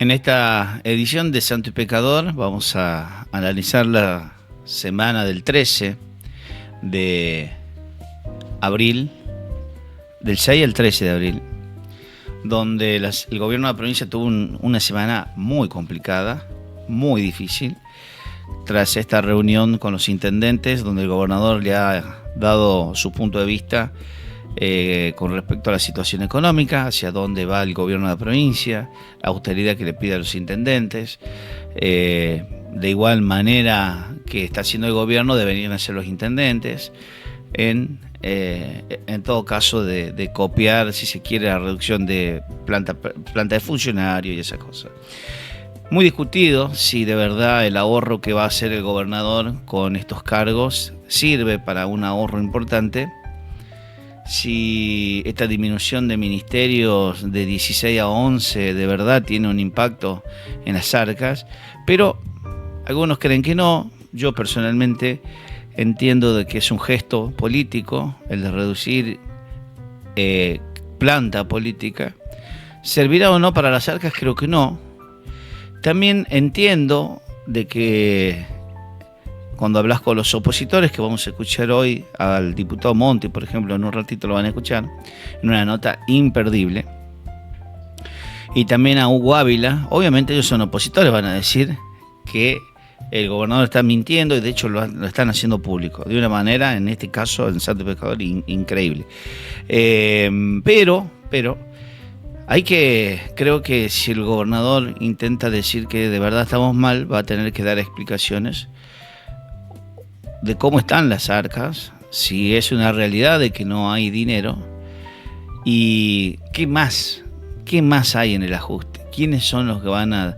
En esta edición de Santo y Pecador vamos a analizar la semana del 13 de abril, del 6 al 13 de abril, donde el gobierno de la provincia tuvo una semana muy complicada, muy difícil, tras esta reunión con los intendentes, donde el gobernador le ha dado su punto de vista con respecto a la situación económica, hacia dónde va el gobierno de la provincia, la austeridad que le pide a los intendentes. De igual manera que está haciendo el gobierno, deberían hacer los intendentes, en todo caso de copiar, si se quiere, la reducción de planta de funcionarios y esas cosas. Muy discutido si de verdad el ahorro que va a hacer el gobernador con estos cargos sirve para un ahorro importante, si esta disminución de ministerios de 16 a 11 de verdad tiene un impacto en las arcas, pero algunos creen que no. Yo personalmente entiendo de que es un gesto político el de reducir planta política. ¿Servirá o no para las arcas? Creo que no. También entiendo de que cuando hablas con los opositores, que vamos a escuchar hoy al diputado Monti, por ejemplo, en un ratito lo van a escuchar, en una nota imperdible, y también a Hugo Ávila, obviamente ellos son opositores, van a decir que el gobernador está mintiendo y de hecho lo están haciendo público, de una manera, en este caso, en Santo Pescador, increíble. Pero creo que si el gobernador intenta decir que de verdad estamos mal, va a tener que dar explicaciones de cómo están las arcas, si es una realidad de que no hay dinero y qué más hay en el ajuste, quiénes son los que van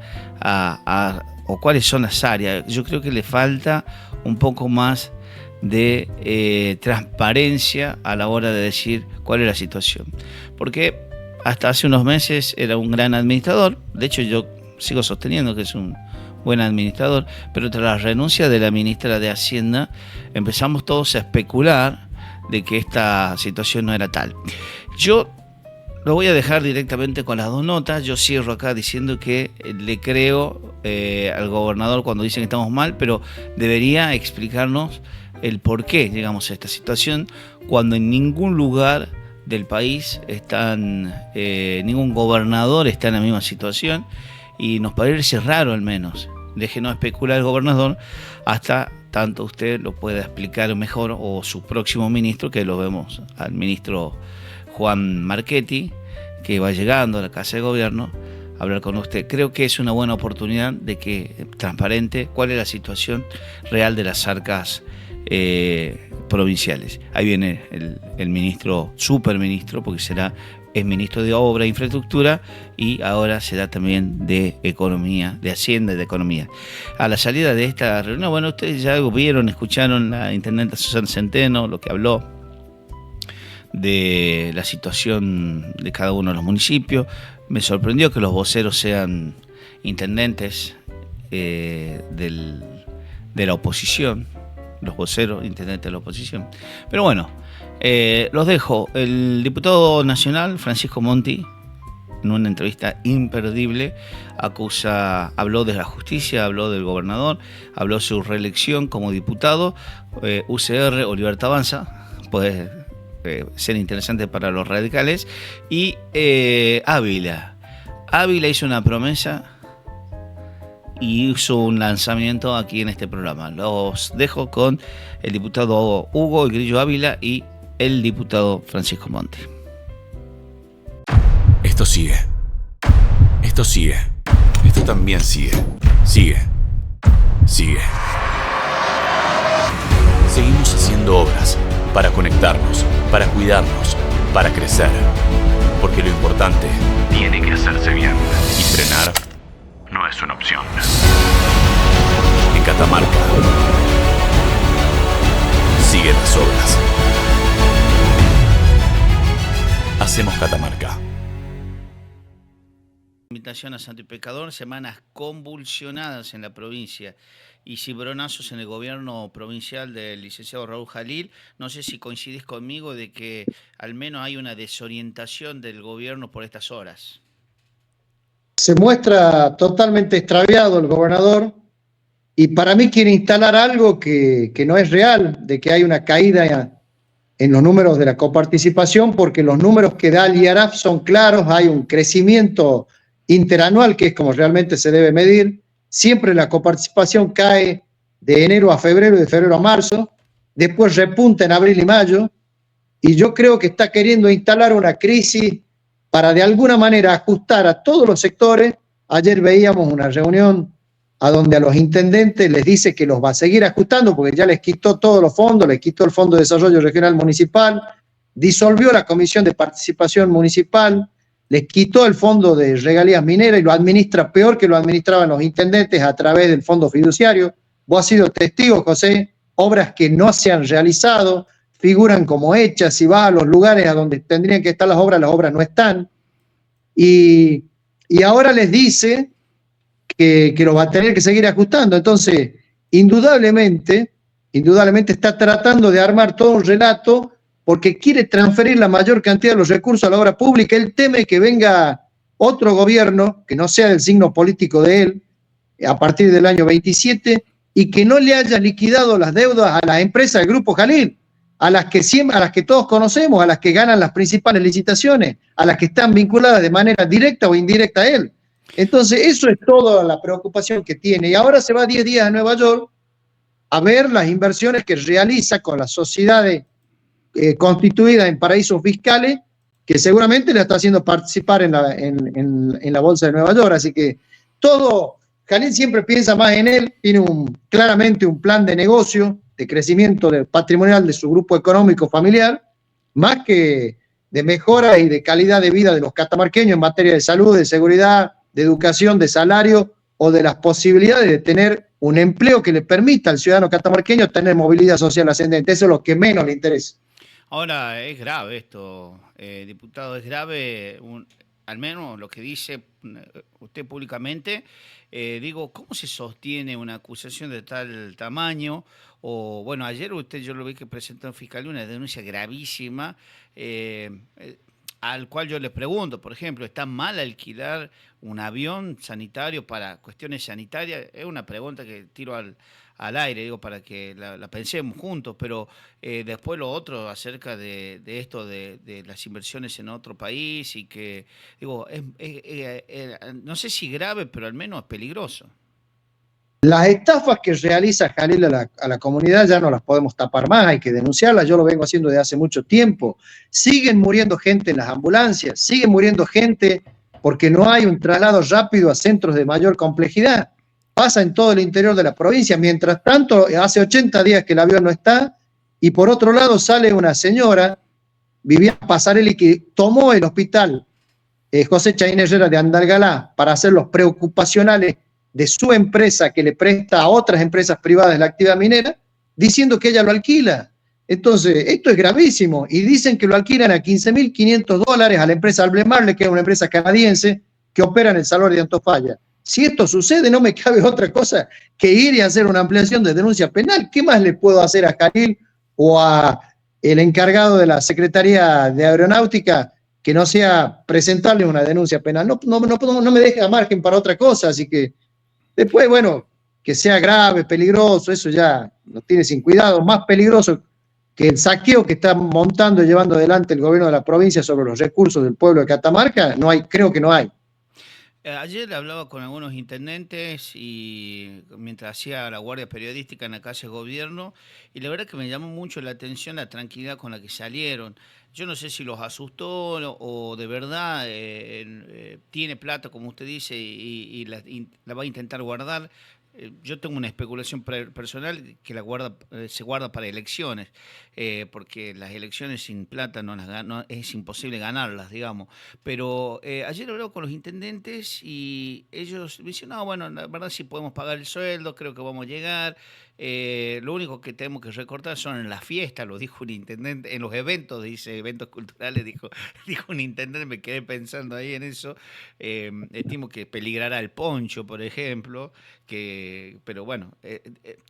o cuáles son las áreas. Yo creo que le falta un poco más de transparencia a la hora de decir cuál es la situación, porque hasta hace unos meses era un gran administrador. De hecho, yo sigo sosteniendo que es un buen administrador, pero tras la renuncia de la ministra de Hacienda empezamos todos a especular de que esta situación no era tal. Yo lo voy a dejar directamente con las dos notas. Yo cierro acá diciendo que le creo al gobernador cuando dicen que estamos mal, pero debería explicarnos el por qué llegamos a esta situación cuando en ningún lugar del país ningún gobernador está en la misma situación, y nos parece raro. Al menos déjenos especular el gobernador hasta tanto usted lo pueda explicar mejor, o su próximo ministro, que lo vemos al ministro Juan Marchetti, que va llegando a la Casa de Gobierno a hablar con usted. Creo que es una buena oportunidad de que transparente cuál es la situación real de las arcas provinciales. Ahí viene el ministro, superministro, porque es ministro de Obra e Infraestructura, y ahora será también de Economía, de Hacienda y de Economía. A la salida de esta reunión, bueno, ustedes ya vieron, escucharon la intendenta Susana Centeno, lo que habló de la situación de cada uno de los municipios. Me sorprendió que los voceros sean intendentes de la oposición, los voceros intendentes de la oposición. Pero bueno, los dejo. El diputado nacional Francisco Monti, en una entrevista imperdible, habló de la justicia, habló del gobernador, habló de su reelección como diputado. UCR o Libertad Avanza puede ser interesante para los radicales. Y Ávila hizo una promesa y hizo un lanzamiento aquí en este programa. Los dejo con el diputado Hugo El Grillo Ávila y el diputado Francisco Monti. Esto sigue. Esto sigue. Esto también sigue. Sigue. Sigue. Seguimos haciendo obras para conectarnos, para cuidarnos, para crecer. Porque lo importante tiene que hacerse bien. Y frenar no es una opción. En Catamarca siguen las obras. Hacemos Catamarca. Invitación a Santo y Pecador, semanas convulsionadas en la provincia y cibronazos en el gobierno provincial del licenciado Raúl Jalil. No sé si coincidís conmigo de que al menos hay una desorientación del gobierno por estas horas. Se muestra totalmente extraviado el gobernador y para mí quiere instalar algo que no es real, de que hay una caída en los números de la coparticipación, porque los números que da el IARAF son claros, hay un crecimiento interanual, que es como realmente se debe medir. Siempre la coparticipación cae de enero a febrero y de febrero a marzo, después repunta en abril y mayo, y yo creo que está queriendo instalar una crisis para de alguna manera ajustar a todos los sectores. Ayer veíamos una reunión a donde a los intendentes les dice que los va a seguir ajustando porque ya les quitó todos los fondos, les quitó el Fondo de Desarrollo Regional Municipal, disolvió la Comisión de Participación Municipal, les quitó el Fondo de Regalías Mineras y lo administra peor que lo administraban los intendentes a través del Fondo Fiduciario. Vos has sido testigo, José, obras que no se han realizado, figuran como hechas, si vas a los lugares a donde tendrían que estar las obras no están. Y ahora les dice que lo va a tener que seguir ajustando. Entonces, indudablemente está tratando de armar todo un relato porque quiere transferir la mayor cantidad de los recursos a la obra pública. Él teme que venga otro gobierno que no sea del signo político de él a partir del año 27 y que no le haya liquidado las deudas a las empresas del Grupo Jalil, a las que todos conocemos, a las que ganan las principales licitaciones, a las que están vinculadas de manera directa o indirecta a él. Entonces, eso es toda la preocupación que tiene. Y ahora se va 10 días a Nueva York a ver las inversiones que realiza con las sociedades constituidas en paraísos fiscales, que seguramente le está haciendo participar en la Bolsa de Nueva York. Así que todo, Jalil siempre piensa más en él, tiene claramente un plan de negocio, de crecimiento patrimonial de su grupo económico familiar, más que de mejora y de calidad de vida de los catamarqueños en materia de salud, de seguridad, de educación, de salario o de las posibilidades de tener un empleo que le permita al ciudadano catamarqueño tener movilidad social ascendente. Eso es lo que menos le interesa. Ahora, es grave esto, diputado, es grave, al menos lo que dice usted públicamente. Digo, ¿cómo se sostiene una acusación de tal tamaño? O, bueno, ayer yo lo vi que presentó en Fiscalía una denuncia gravísima, al cual yo les pregunto, por ejemplo, ¿está mal alquilar un avión sanitario para cuestiones sanitarias? Es una pregunta que tiro al aire, digo, para que la pensemos juntos, pero después lo otro acerca de esto de las inversiones en otro país y que, digo, no sé si grave, pero al menos es peligroso. Las estafas que realiza Jalil a la comunidad ya no las podemos tapar más, hay que denunciarlas, yo lo vengo haciendo desde hace mucho tiempo. Siguen muriendo gente en las ambulancias, siguen muriendo gente porque no hay un traslado rápido a centros de mayor complejidad. Pasa en todo el interior de la provincia. Mientras tanto, hace 80 días que el avión no está y por otro lado sale una señora, Viviana Pasarelli, que tomó el hospital José Chaín Herrera de Andalgalá para hacer los preocupacionales de su empresa que le presta a otras empresas privadas la actividad minera, diciendo que ella lo alquila. Entonces, esto es gravísimo. Y dicen que lo alquilan a $15.500 a la empresa Albemarle, que es una empresa canadiense que opera en el Salor de Antofalla. Si esto sucede, no me cabe otra cosa que ir y hacer una ampliación de denuncia penal. ¿Qué más le puedo hacer a Jalil o a el encargado de la Secretaría de Aeronáutica que no sea presentarle una denuncia penal? No me deja margen para otra cosa, así que después, bueno, que sea grave, peligroso, eso ya lo tiene sin cuidado. Más peligroso que el saqueo que está montando y llevando adelante el gobierno de la provincia sobre los recursos del pueblo de Catamarca, no hay, creo que no hay. Ayer hablaba con algunos intendentes y mientras hacía la guardia periodística en la calle Gobierno, y la verdad que me llamó mucho la atención la tranquilidad con la que salieron. Yo no sé si los asustó o de verdad tiene plata, como usted dice, y la va a intentar guardar. Yo tengo una especulación personal que se guarda para elecciones, porque las elecciones sin plata no es imposible ganarlas, digamos. Pero ayer hablé con los intendentes y ellos me dicen, no, bueno, la verdad sí podemos pagar el sueldo, creo que vamos a llegar. Lo único que tenemos que recortar son en las fiestas, lo dijo un intendente, en los eventos, dice, eventos culturales, dijo un intendente, me quedé pensando ahí en eso. Estimo que peligrará el poncho, por ejemplo, pero bueno,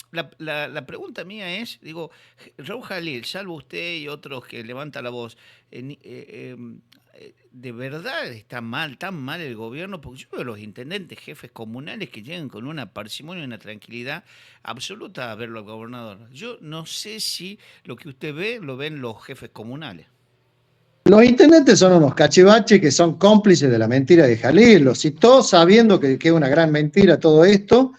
la pregunta mía es, digo, Raúl Jalil, salvo usted y otros que levantan la voz, ¿de verdad está mal, tan mal el gobierno? Porque yo veo a los intendentes, jefes comunales que llegan con una parsimonia y una tranquilidad absoluta a verlo al gobernador. Yo no sé si lo que usted ve lo ven los jefes comunales. Los intendentes son unos cachivaches que son cómplices de la mentira de Jalil. Los citó sabiendo que es una gran mentira todo esto.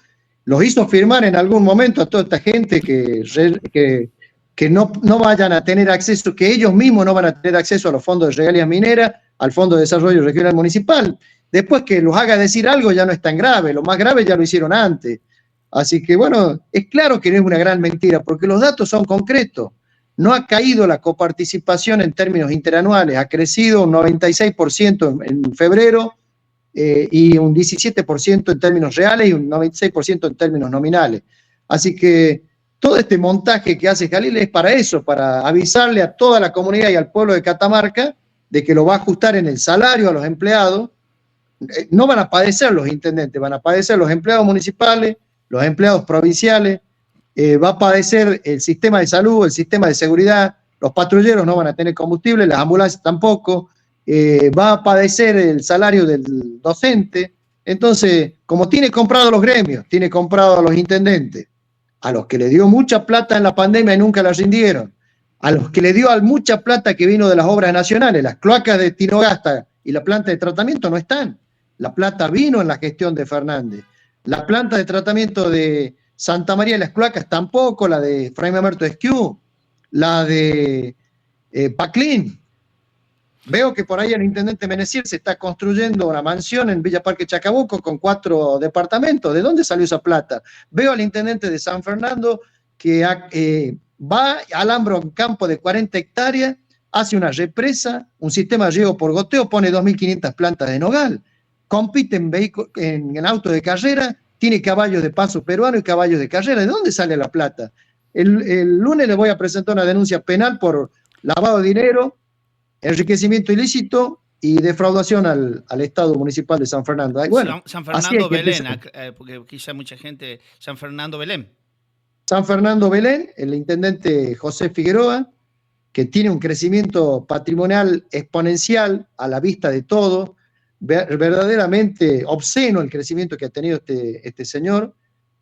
Los hizo firmar en algún momento a toda esta gente que no vayan a tener acceso, que ellos mismos no van a tener acceso a los fondos de regalías mineras, al Fondo de Desarrollo Regional Municipal. Después que los haga decir algo ya no es tan grave, lo más grave ya lo hicieron antes. Así que bueno, es claro que no es una gran mentira, porque los datos son concretos. No ha caído la coparticipación en términos interanuales, ha crecido un 96% en febrero y un 17% en términos reales y un 96% en términos nominales. Así que todo este montaje que hace Jalil es para eso, para avisarle a toda la comunidad y al pueblo de Catamarca de que lo va a ajustar en el salario a los empleados. No van a padecer los intendentes, van a padecer los empleados municipales, los empleados provinciales, va a padecer el sistema de salud, el sistema de seguridad, los patrulleros no van a tener combustible, las ambulancias tampoco, va a padecer el salario del docente. Entonces, como tiene comprado los gremios, tiene comprado a los intendentes, a los que le dio mucha plata en la pandemia y nunca la rindieron, a los que le dio mucha plata que vino de las obras nacionales, las cloacas de Tinogasta y la planta de tratamiento no están. La plata vino en la gestión de Fernández. La planta de tratamiento de Santa María de las Cloacas tampoco, la de Fray Mamerto Esquiú, la de Paclín. Veo que por ahí el intendente Menecier se está construyendo una mansión en Villa Parque Chacabuco con 4 departamentos. ¿De dónde salió esa plata? Veo al intendente de San Fernando que va, alambra un campo de 40 hectáreas, hace una represa, un sistema de riego por goteo, pone 2.500 plantas de nogal, compite en autos de carrera, tiene caballos de paso peruano y caballos de carrera. ¿De dónde sale la plata? El lunes le voy a presentar una denuncia penal por lavado de dinero, enriquecimiento ilícito y defraudación al Estado Municipal de San Fernando. Bueno, San Fernando Belén, porque quizá mucha gente... San Fernando Belén. San Fernando Belén, el intendente José Figueroa, que tiene un crecimiento patrimonial exponencial a la vista de todos, verdaderamente obsceno el crecimiento que ha tenido este señor,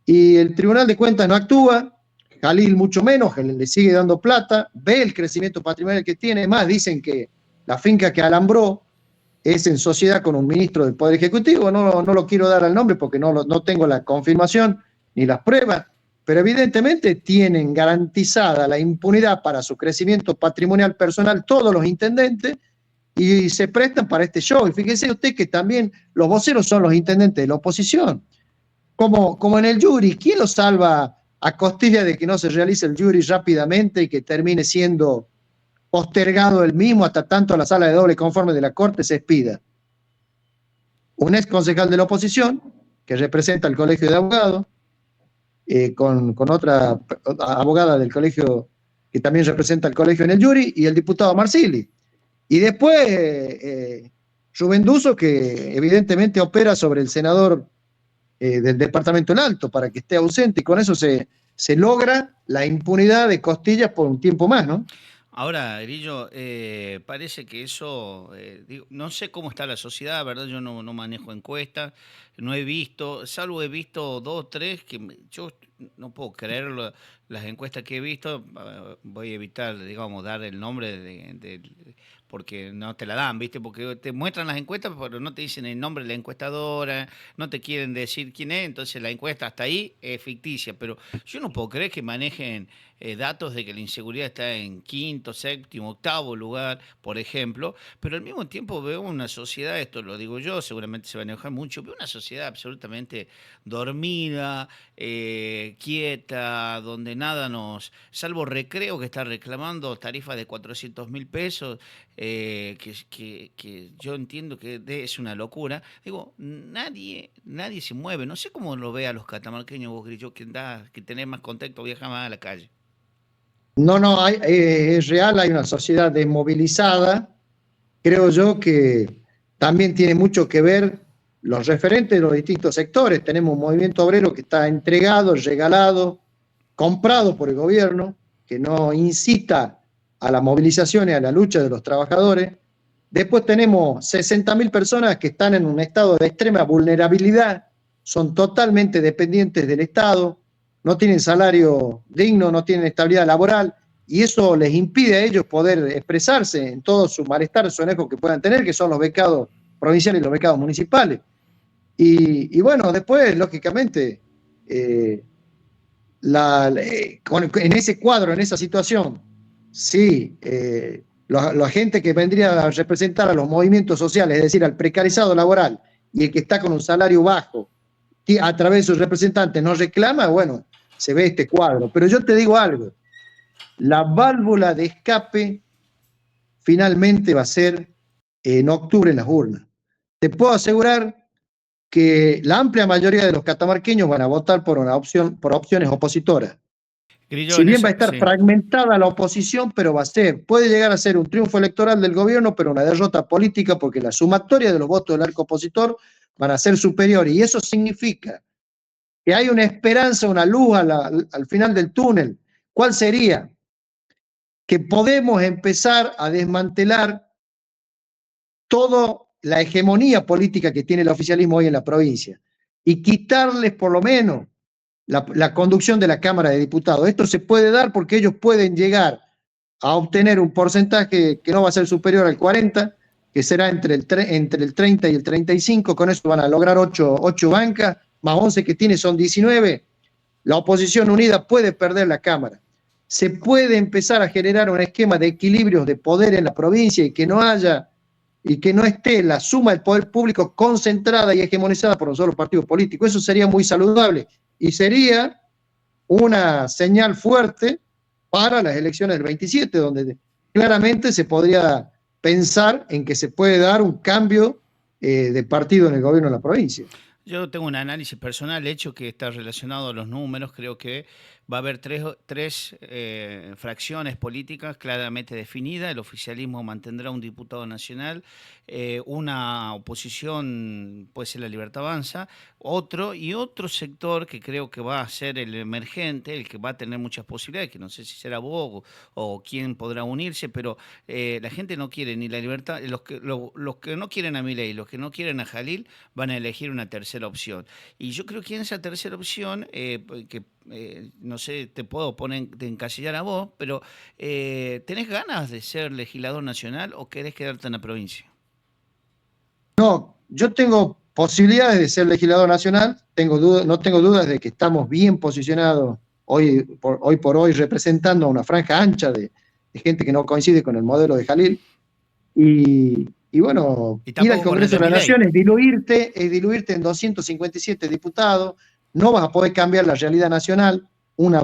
y el Tribunal de Cuentas no actúa, Jalil mucho menos, que le sigue dando plata, ve el crecimiento patrimonial que tiene, más dicen que la finca que alambró es en sociedad con un ministro del Poder Ejecutivo, no lo quiero dar al nombre porque no tengo la confirmación ni las pruebas, pero evidentemente tienen garantizada la impunidad para su crecimiento patrimonial personal todos los intendentes y se prestan para este show. Y fíjese usted que también los voceros son los intendentes de la oposición. Como en el jury, ¿quién lo salva a costilla de que no se realice el jury rápidamente y que termine siendo postergado el mismo hasta tanto la sala de doble conforme de la Corte se expida? Un ex concejal de la oposición que representa el Colegio de Abogados, con otra abogada del colegio que también representa el colegio en el jury, y el diputado Marsili. Y después Rubén Duso, que evidentemente opera sobre el senador del Departamento del Alto para que esté ausente, y con eso se logra la impunidad de costillas por un tiempo más, ¿no? Ahora, Grillo, parece que eso, no sé cómo está la sociedad, ¿verdad? Yo no manejo encuestas, no he visto, salvo he visto 2 o 3 que yo no puedo creer las encuestas que he visto. Voy a evitar, digamos, dar el nombre porque no te la dan, ¿viste? Porque te muestran las encuestas, pero no te dicen el nombre de la encuestadora, no te quieren decir quién es, entonces la encuesta hasta ahí es ficticia. Pero yo no puedo creer que manejen datos de que la inseguridad está en 5º, 7º, 8º lugar, por ejemplo, pero al mismo tiempo veo una sociedad, esto lo digo yo, seguramente se va a enojar mucho, veo una sociedad absolutamente dormida, quieta, donde nada salvo Recreo que está reclamando tarifas de 400.000 pesos, que yo entiendo que es una locura. Digo, nadie se mueve. No sé cómo lo ve a los catamarqueños vos, Grillo, que tenés más contacto, viaja más a la calle. No, es real, hay una sociedad desmovilizada. Creo yo que también tiene mucho que ver los referentes de los distintos sectores. Tenemos un movimiento obrero que está entregado, regalado, comprado por el gobierno, que no incita a la movilización y a la lucha de los trabajadores. Después tenemos 60.000 personas que están en un estado de extrema vulnerabilidad, son totalmente dependientes del Estado, no tienen salario digno, no tienen estabilidad laboral, y eso les impide a ellos poder expresarse en todo su malestar, su enojo que puedan tener, que son los becados provinciales y los becados municipales. Y bueno, después, lógicamente, en ese cuadro, en esa situación, sí, la gente que vendría a representar a los movimientos sociales, es decir, al precarizado laboral y el que está con un salario bajo, a través de sus representantes no reclama, bueno, se ve este cuadro. Pero yo te digo algo, la válvula de escape finalmente va a ser en octubre en las urnas. Te puedo asegurar que la amplia mayoría de los catamarqueños van a votar por opciones opositoras. Grillo, Si bien va a estar sí, fragmentada la oposición, pero puede llegar a ser un triunfo electoral del gobierno, pero una derrota política, porque la sumatoria de los votos del arco opositor van a ser superiores. Y eso significa que hay una esperanza, una luz al final del túnel. ¿Cuál sería? Que podemos empezar a desmantelar toda la hegemonía política que tiene el oficialismo hoy en la provincia y quitarles por lo menos la conducción de la Cámara de Diputados. Esto se puede dar porque ellos pueden llegar a obtener un porcentaje que no va a ser superior al 40%, que será entre el 30 y el 35%, con eso van a lograr 8 bancas, más 11 que tiene son 19. La oposición unida puede perder la Cámara. Se puede empezar a generar un esquema de equilibrios de poder en la provincia y que no esté la suma del poder público concentrada y hegemonizada por un solo partido político. Eso sería muy saludable y sería una señal fuerte para las elecciones del 27, donde claramente se podría pensar en que se puede dar un cambio de partido en el gobierno de la provincia. Yo tengo un análisis personal hecho que está relacionado a los números. Creo que va a haber tres fracciones políticas claramente definidas. El oficialismo mantendrá un diputado nacional, una oposición puede ser la Libertad Avanza, otro sector que creo que va a ser el emergente, el que va a tener muchas posibilidades, que no sé si será vos o quién podrá unirse, pero la gente no quiere ni la libertad, los que no quieren a Milei, los que no quieren a Jalil, van a elegir una tercera opción. Y yo creo que en esa tercera opción, no sé, te puedo encasillar a vos, pero ¿tenés ganas de ser legislador nacional o querés quedarte en la provincia? No, yo tengo posibilidades de ser legislador nacional, no tengo dudas de que estamos bien posicionados hoy por hoy representando a una franja ancha de gente que no coincide con el modelo de Jalil. Y bueno, ir al Congreso de la Nación es diluirte en 257 diputados, no vas a poder cambiar la realidad nacional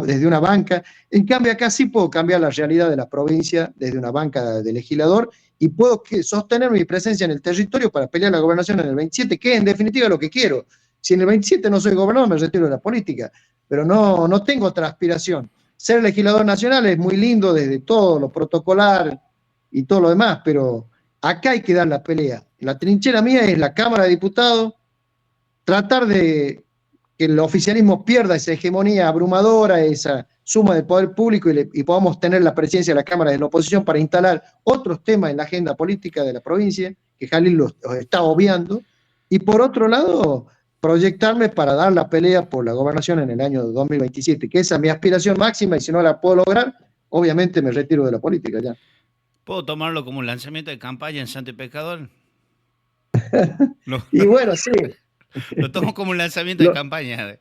desde una banca. En cambio, acá sí puedo cambiar la realidad de la provincia desde una banca de legislador y puedo sostener mi presencia en el territorio para pelear la gobernación en el 27, que es en definitiva lo que quiero. Si en el 27 no soy gobernador, me retiro de la política, pero no tengo otra aspiración. Ser legislador nacional es muy lindo desde todo lo protocolar y todo lo demás, pero acá hay que dar la pelea. La trinchera mía es la Cámara de Diputados, tratar de que el oficialismo pierda esa hegemonía abrumadora, esa suma del poder público y podamos tener la presencia de la Cámara de la oposición para instalar otros temas en la agenda política de la provincia, que Jalil los está obviando, y por otro lado, proyectarme para dar la pelea por la gobernación en el año 2027, que esa es mi aspiración máxima, y si no la puedo lograr, obviamente me retiro de la política ya. ¿Puedo tomarlo como un lanzamiento de campaña en Santo y Pecador? Y bueno, sí. Lo tomo como un lanzamiento de campaña.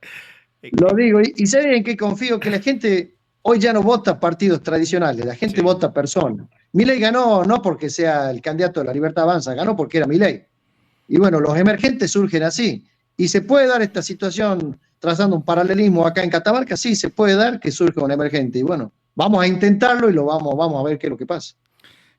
Lo digo, y ¿saben en qué confío? Que la gente hoy ya no vota partidos tradicionales, la gente vota personas. Milei ganó no porque sea el candidato de la Libertad Avanza, ganó porque era Milei. Y bueno, los emergentes surgen así. Y se puede dar esta situación, trazando un paralelismo acá en Catamarca, sí, se puede dar que surja un emergente. Y bueno, vamos a intentarlo y vamos a ver qué es lo que pasa.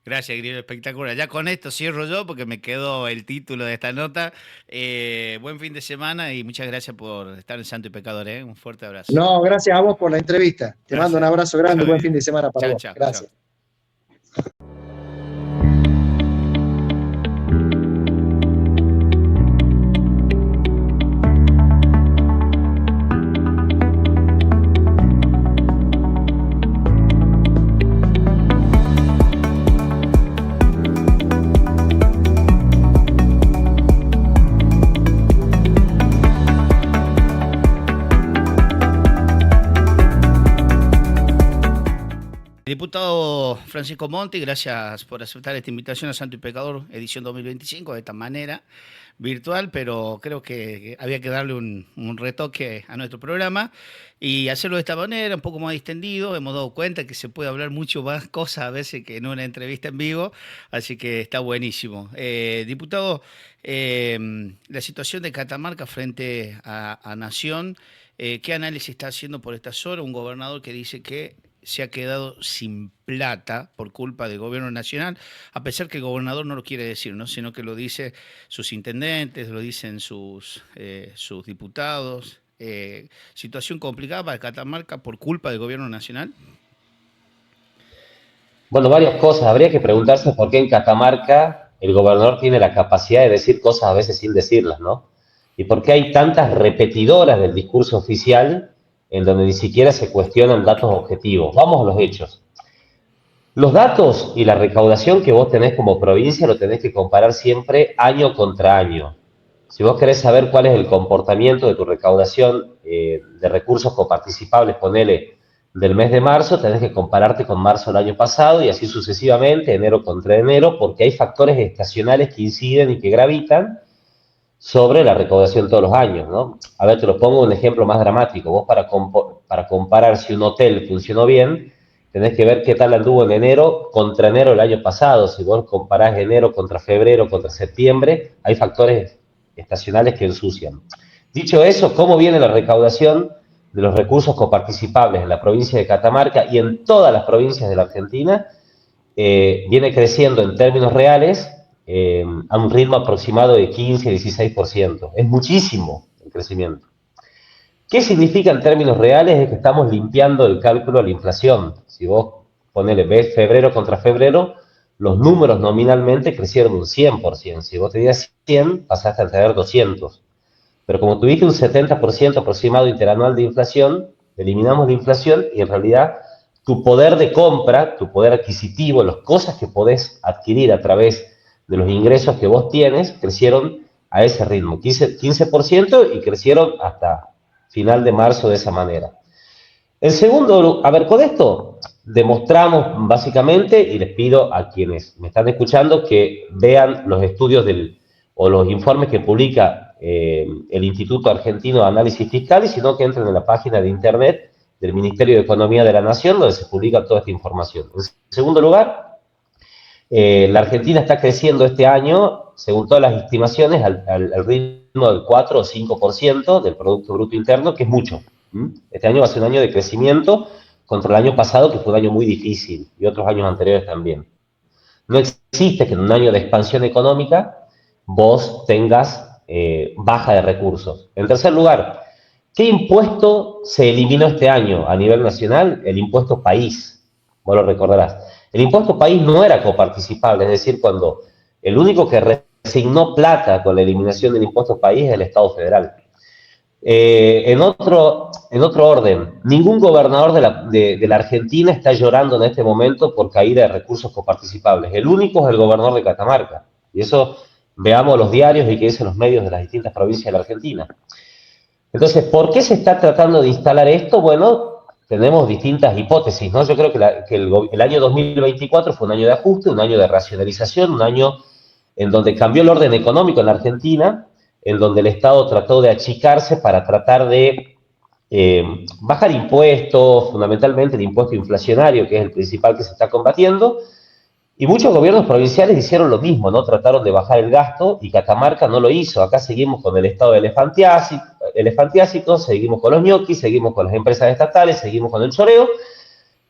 Gracias, Grillo, espectacular. Ya con esto cierro yo porque me quedó el título de esta nota. Buen fin de semana y muchas gracias por estar en Santo y Pecador. Un fuerte abrazo. No, gracias a vos por la entrevista. Te mando un abrazo grande, buen fin de semana para vos. Gracias. Chao. Diputado Francisco Monti, gracias por aceptar esta invitación a Santo y Pecador, edición 2025, de esta manera virtual, pero creo que había que darle un retoque a nuestro programa y hacerlo de esta manera, un poco más distendido. Hemos dado cuenta que se puede hablar mucho más cosas a veces que en una entrevista en vivo, así que está buenísimo. Diputado, la situación de Catamarca frente a Nación, ¿qué análisis está haciendo por esta zona? Un gobernador que dice que se ha quedado sin plata por culpa del gobierno nacional, a pesar que el gobernador no lo quiere decir, ¿no? Sino que lo dice sus intendentes, lo dicen sus diputados. Situación complicada para Catamarca por culpa del gobierno nacional. Bueno, varias cosas. Habría que preguntarse por qué en Catamarca el gobernador tiene la capacidad de decir cosas a veces sin decirlas, ¿no? Y por qué hay tantas repetidoras del discurso oficial en donde ni siquiera se cuestionan datos objetivos. Vamos a los hechos. Los datos y la recaudación que vos tenés como provincia lo tenés que comparar siempre año contra año. Si vos querés saber cuál es el comportamiento de tu recaudación de recursos coparticipables, ponele del mes de marzo, tenés que compararte con marzo del año pasado y así sucesivamente, enero contra enero, porque hay factores estacionales que inciden y que gravitan sobre la recaudación todos los años, ¿no? A ver, te lo pongo un ejemplo más dramático. Vos para comparar si un hotel funcionó bien, tenés que ver qué tal anduvo en enero contra enero del año pasado. Si vos comparás enero contra febrero, contra septiembre, hay factores estacionales que ensucian. Dicho eso, ¿cómo viene la recaudación de los recursos coparticipables en la provincia de Catamarca y en todas las provincias de la Argentina? Viene creciendo en términos reales a un ritmo aproximado de 15-16%. Es muchísimo el crecimiento. ¿Qué significa en términos reales? Es que estamos limpiando el cálculo a la inflación. Si vos ves febrero contra febrero, los números nominalmente crecieron un 100%. Si vos tenías 100, pasaste a tener 200. Pero como tuviste un 70% aproximado interanual de inflación, eliminamos la inflación y en realidad tu poder de compra, tu poder adquisitivo, las cosas que podés adquirir a través de los ingresos que vos tienes, crecieron a ese ritmo, 15% y crecieron hasta final de marzo de esa manera. En segundo, a ver, con esto demostramos básicamente, y les pido a quienes me están escuchando que vean los estudios o los informes que publica el Instituto Argentino de Análisis Fiscal, y si no, que entren en la página de internet del Ministerio de Economía de la Nación, donde se publica toda esta información. En segundo lugar, la Argentina está creciendo este año, según todas las estimaciones, al ritmo del 4 o 5% del Producto Bruto Interno, que es mucho. Este año va a ser un año de crecimiento contra el año pasado, que fue un año muy difícil, y otros años anteriores también. No existe que en un año de expansión económica vos tengas baja de recursos. En tercer lugar, ¿qué impuesto se eliminó este año a nivel nacional? El impuesto país, vos lo recordarás. El impuesto país no era coparticipable, es decir, cuando el único que resignó plata con la eliminación del impuesto país es el Estado federal. En otro orden, ningún gobernador de la Argentina está llorando en este momento por caída de recursos coparticipables. El único es el gobernador de Catamarca. Y eso veamos los diarios y que dicen los medios de las distintas provincias de la Argentina. Entonces, ¿por qué se está tratando de instalar esto? Bueno, tenemos distintas hipótesis, ¿no? Yo creo que el año 2024 fue un año de ajuste, un año de racionalización, un año en donde cambió el orden económico en la Argentina, en donde el Estado trató de achicarse para tratar de bajar impuestos, fundamentalmente el impuesto inflacionario, que es el principal que se está combatiendo, y muchos gobiernos provinciales hicieron lo mismo, ¿no? Trataron de bajar el gasto y Catamarca no lo hizo. Acá seguimos con el estado elefantiásico, seguimos con los ñoquis, seguimos con las empresas estatales, seguimos con el choreo.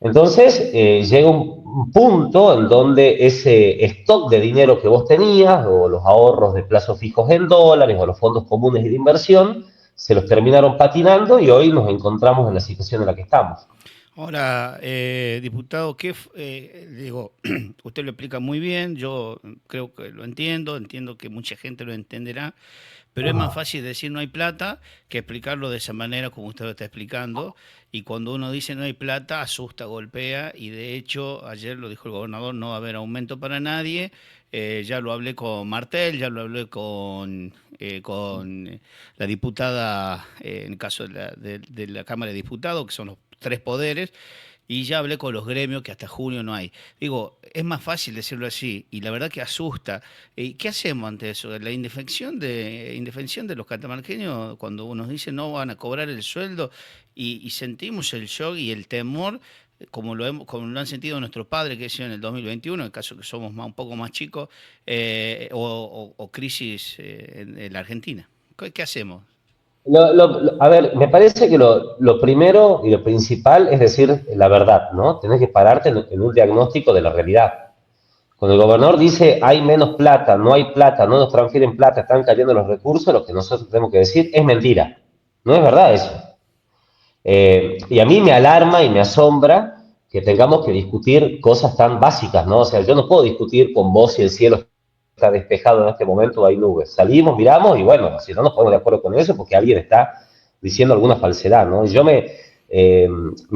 Entonces llega un punto en donde ese stock de dinero que vos tenías, o los ahorros de plazos fijos en dólares, o los fondos comunes de inversión, se los terminaron patinando y hoy nos encontramos en la situación en la que estamos. Ahora, diputado, digo, usted lo explica muy bien, yo creo que lo entiendo que mucha gente lo entenderá, pero es más fácil decir no hay plata que explicarlo de esa manera como usted lo está explicando, y cuando uno dice no hay plata, asusta, golpea, y de hecho, ayer lo dijo el gobernador, no va a haber aumento para nadie. Ya lo hablé con Martel, ya lo hablé con la diputada, en el caso de la Cámara de Diputados, que son los tres poderes, y ya hablé con los gremios que hasta junio no hay. Digo, es más fácil decirlo así y la verdad que asusta. ¿Qué hacemos ante eso? La indefensión de los catamarqueños cuando nos dicen no van a cobrar el sueldo y sentimos el shock y el temor como lo han sentido nuestros padres que decían en el 2021, en el caso que somos un poco más chicos, o crisis en la Argentina. ¿Qué hacemos? A ver, me parece que lo primero y lo principal es decir la verdad, ¿no? Tenés que pararte en un diagnóstico de la realidad. Cuando el gobernador dice hay menos plata, no hay plata, no nos transfieren plata, están cayendo los recursos, lo que nosotros tenemos que decir es mentira. No es verdad eso. Y a mí me alarma y me asombra que tengamos que discutir cosas tan básicas, ¿no? O sea, yo no puedo discutir con vos si el cielo está despejado en este momento o hay nubes. Salimos, miramos y bueno, si no nos ponemos de acuerdo con eso, porque alguien está diciendo alguna falsedad, ¿no? Y yo me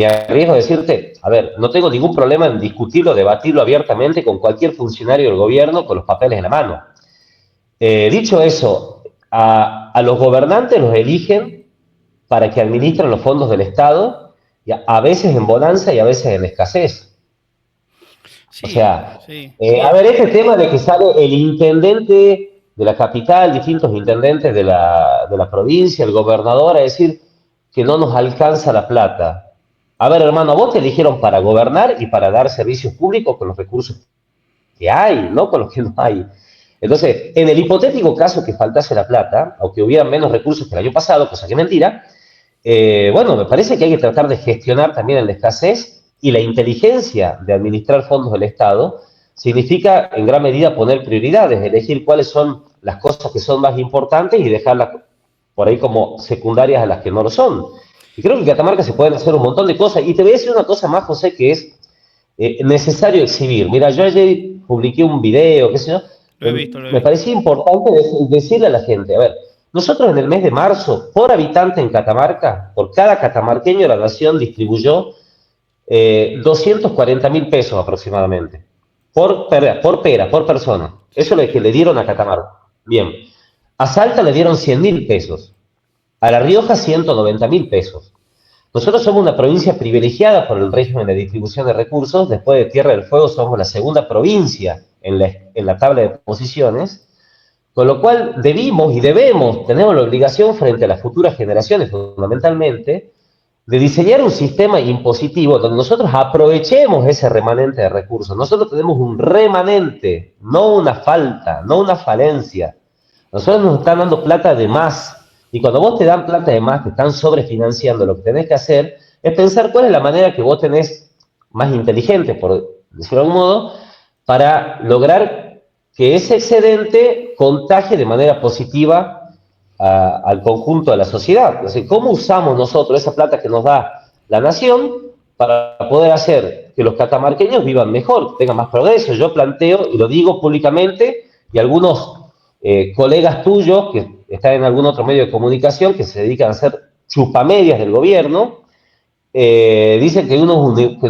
arriesgo a decirte, a ver, no tengo ningún problema en discutirlo, debatirlo abiertamente con cualquier funcionario del gobierno con los papeles en la mano. Dicho eso, a los gobernantes los eligen para que administren los fondos del Estado, a veces en bonanza y a veces en escasez. Sí, o sea, sí. A ver, este tema de que sale el intendente de la capital, distintos intendentes de la provincia, el gobernador, a decir que no nos alcanza la plata. A ver, hermano, vos te eligieron para gobernar y para dar servicios públicos con los recursos que hay, no con los que no hay. Entonces, en el hipotético caso que faltase la plata, o que hubiera menos recursos que el año pasado, cosa que es mentira, bueno, me parece que hay que tratar de gestionar también la escasez y la inteligencia de administrar fondos del Estado significa en gran medida poner prioridades, elegir cuáles son las cosas que son más importantes y dejarlas por ahí como secundarias a las que no lo son. Y creo que en Catamarca se pueden hacer un montón de cosas. Y te voy a decir una cosa más, José, que es necesario exhibir. Mira, yo ayer publiqué un video, qué sé yo, Lo he visto, lo he me visto. parecía importante decirle a la gente, a ver, nosotros en el mes de marzo, por habitante en Catamarca, por cada catamarqueño, la nación distribuyó 240.000 pesos aproximadamente, por persona. Eso es lo que le dieron a Catamarca. Bien. A Salta le dieron 100.000 pesos. A La Rioja 190.000 pesos. Nosotros somos una provincia privilegiada por el régimen de distribución de recursos. Después de Tierra del Fuego somos la segunda provincia en la tabla de posiciones, con lo cual debimos y tenemos la obligación frente a las futuras generaciones fundamentalmente, de diseñar un sistema impositivo donde nosotros aprovechemos ese remanente de recursos. Nosotros tenemos un remanente, no una falta, no una falencia. Nosotros nos están dando plata de más. Y cuando vos te dan plata de más, te están sobrefinanciando, lo que tenés que hacer es pensar cuál es la manera que vos tenés más inteligente, por decirlo de algún modo, para lograr que ese excedente contagie de manera positiva al conjunto de la sociedad. Es decir, ¿cómo usamos nosotros esa plata que nos da la nación para poder hacer que los catamarqueños vivan mejor, tengan más progreso? Yo planteo, y lo digo públicamente, y algunos colegas tuyos que están en algún otro medio de comunicación que se dedican a hacer chupamedias del gobierno, dicen que